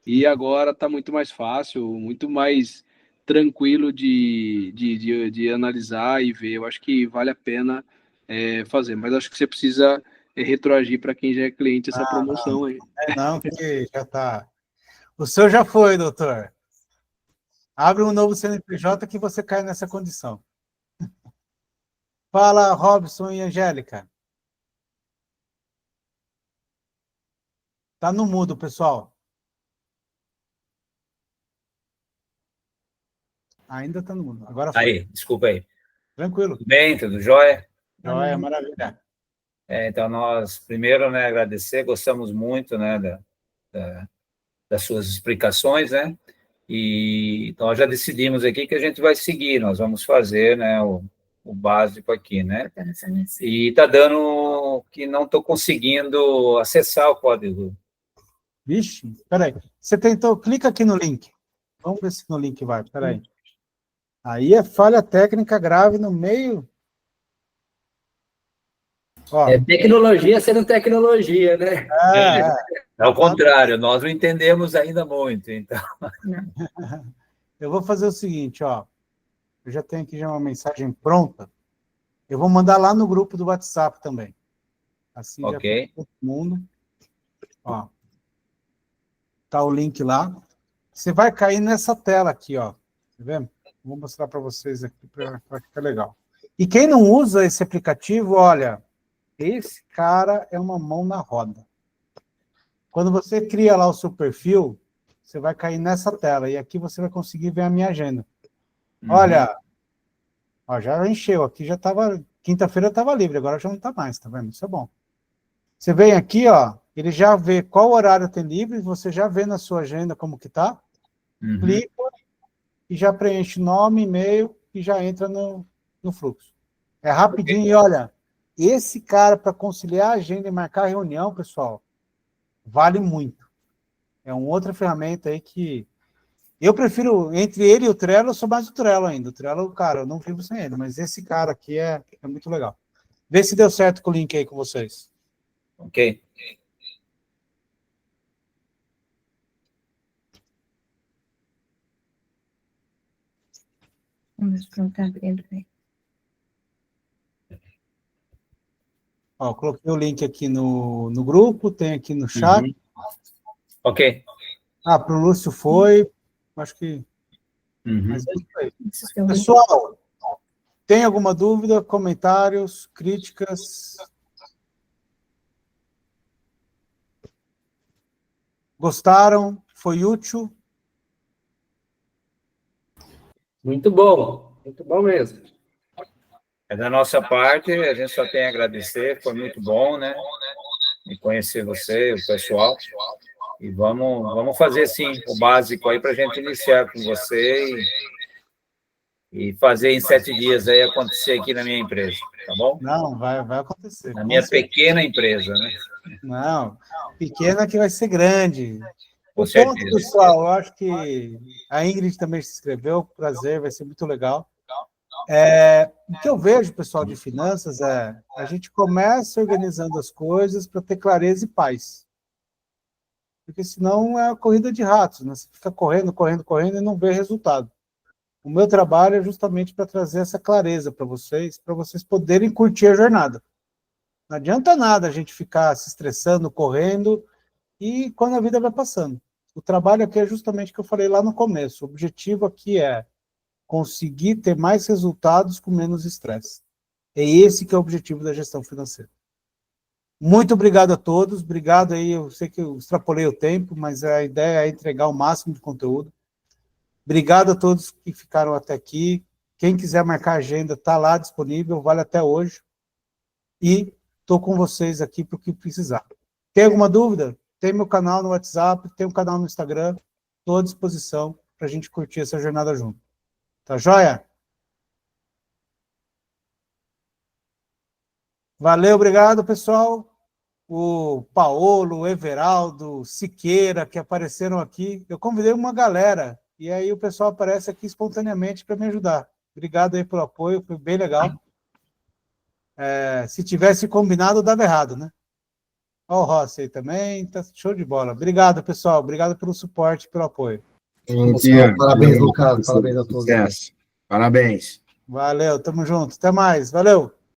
E agora está muito mais fácil, muito mais tranquilo de analisar e ver. Eu acho que vale a pena fazer, mas acho que você precisa retroagir para quem já é cliente essa promoção aí. Não, que já está. O seu já foi, doutor. Abre um novo CNPJ que você cai nessa condição. Fala, Robson e Angélica. Tá no mudo, pessoal. Ainda tá no mudo. Agora foi. Aí, desculpa aí. Tranquilo. Tudo bem, tudo jóia? Joia, maravilha. Então, nós, primeiro, né, agradecer, gostamos muito, né, das suas explicações, né, e nós já decidimos aqui que a gente vai seguir, nós vamos fazer, né, o básico aqui, né, e está dando que não estou conseguindo acessar o código. Vixe, peraí. Você tentou, clica aqui no link. Vamos ver se no link vai, peraí. Aí é falha técnica grave no meio. Ó, Tecnologia sendo tecnologia, né? Ao contrário, nós não entendemos ainda muito, então. Eu vou fazer o seguinte, ó. Eu já tenho aqui já uma mensagem pronta. Eu vou mandar lá no grupo do WhatsApp também. Assim já fica todo mundo. Ó. Tá o link lá. Você vai cair nessa tela aqui, ó. Tá vendo? Vou mostrar para vocês aqui para ficar legal. E quem não usa esse aplicativo, olha, esse cara é uma mão na roda. Quando você cria lá o seu perfil, você vai cair nessa tela e aqui você vai conseguir ver a minha agenda. Olha, ó, já encheu, aqui já estava, quinta-feira estava livre, agora já não está mais, tá vendo? Isso é bom. Você vem aqui, ó, ele já vê qual horário tem livre, você já vê na sua agenda como que tá, clica e já preenche nome, e-mail e já entra no fluxo. É rapidinho e olha, esse cara para conciliar a agenda e marcar a reunião, pessoal, vale muito. É uma outra ferramenta aí que eu prefiro, entre ele e o Trello, eu sou mais o Trello ainda. O Trello, cara, eu não vivo sem ele, mas esse cara aqui é muito legal. Vê se deu certo com o link aí com vocês. Ok. Vamos perguntar para ele. Ó, coloquei o link aqui no grupo, tem aqui no chat. Ok. Para o Lúcio foi, acho que... Mas é isso aí. Pessoal, tem alguma dúvida, comentários, críticas? Gostaram? Foi útil? Muito bom mesmo. Da nossa parte, a gente só tem a agradecer, foi muito bom, né? E conhecer você, o pessoal. E vamos fazer, sim, o básico aí para a gente iniciar com você e fazer em 7 dias aí acontecer aqui na minha empresa, tá bom? Não, vai acontecer. Na minha pequena empresa, né? Não, pequena que vai ser grande. Com O ponto, certeza. pessoal, eu acho que a Ingrid também se inscreveu, prazer, vai ser muito legal. O que eu vejo, pessoal, de finanças a gente começa organizando as coisas para ter clareza e paz. Porque senão é a corrida de ratos, né? Você fica correndo e não vê resultado. O meu trabalho é justamente para trazer essa clareza para vocês poderem curtir a jornada. Não adianta nada a gente ficar se estressando, correndo, e quando a vida vai passando. O trabalho aqui é justamente o que eu falei lá no começo. O objetivo aqui é conseguir ter mais resultados com menos estresse. É esse que é o objetivo da gestão financeira. Muito obrigado a todos. Obrigado aí. Eu sei que eu extrapolei o tempo, mas a ideia é entregar o máximo de conteúdo. Obrigado a todos que ficaram até aqui. Quem quiser marcar a agenda, está lá disponível, vale até hoje. E estou com vocês aqui para o que precisar. Tem alguma dúvida? Tem meu canal no WhatsApp, tem um canal no Instagram. Estou à disposição para a gente curtir essa jornada junto. Tá joia? Valeu, obrigado, pessoal. O Paolo, o Everaldo, o Siqueira, que apareceram aqui. Eu convidei uma galera, e aí o pessoal aparece aqui espontaneamente para me ajudar. Obrigado aí pelo apoio, foi bem legal. Se tivesse combinado, dava errado, né? Olha o Rossi aí também, tá show de bola. Obrigado, pessoal. Obrigado pelo suporte, pelo apoio. Parabéns, Lucas. Parabéns a todos. Parabéns. Valeu, tamo junto. Até mais. Valeu.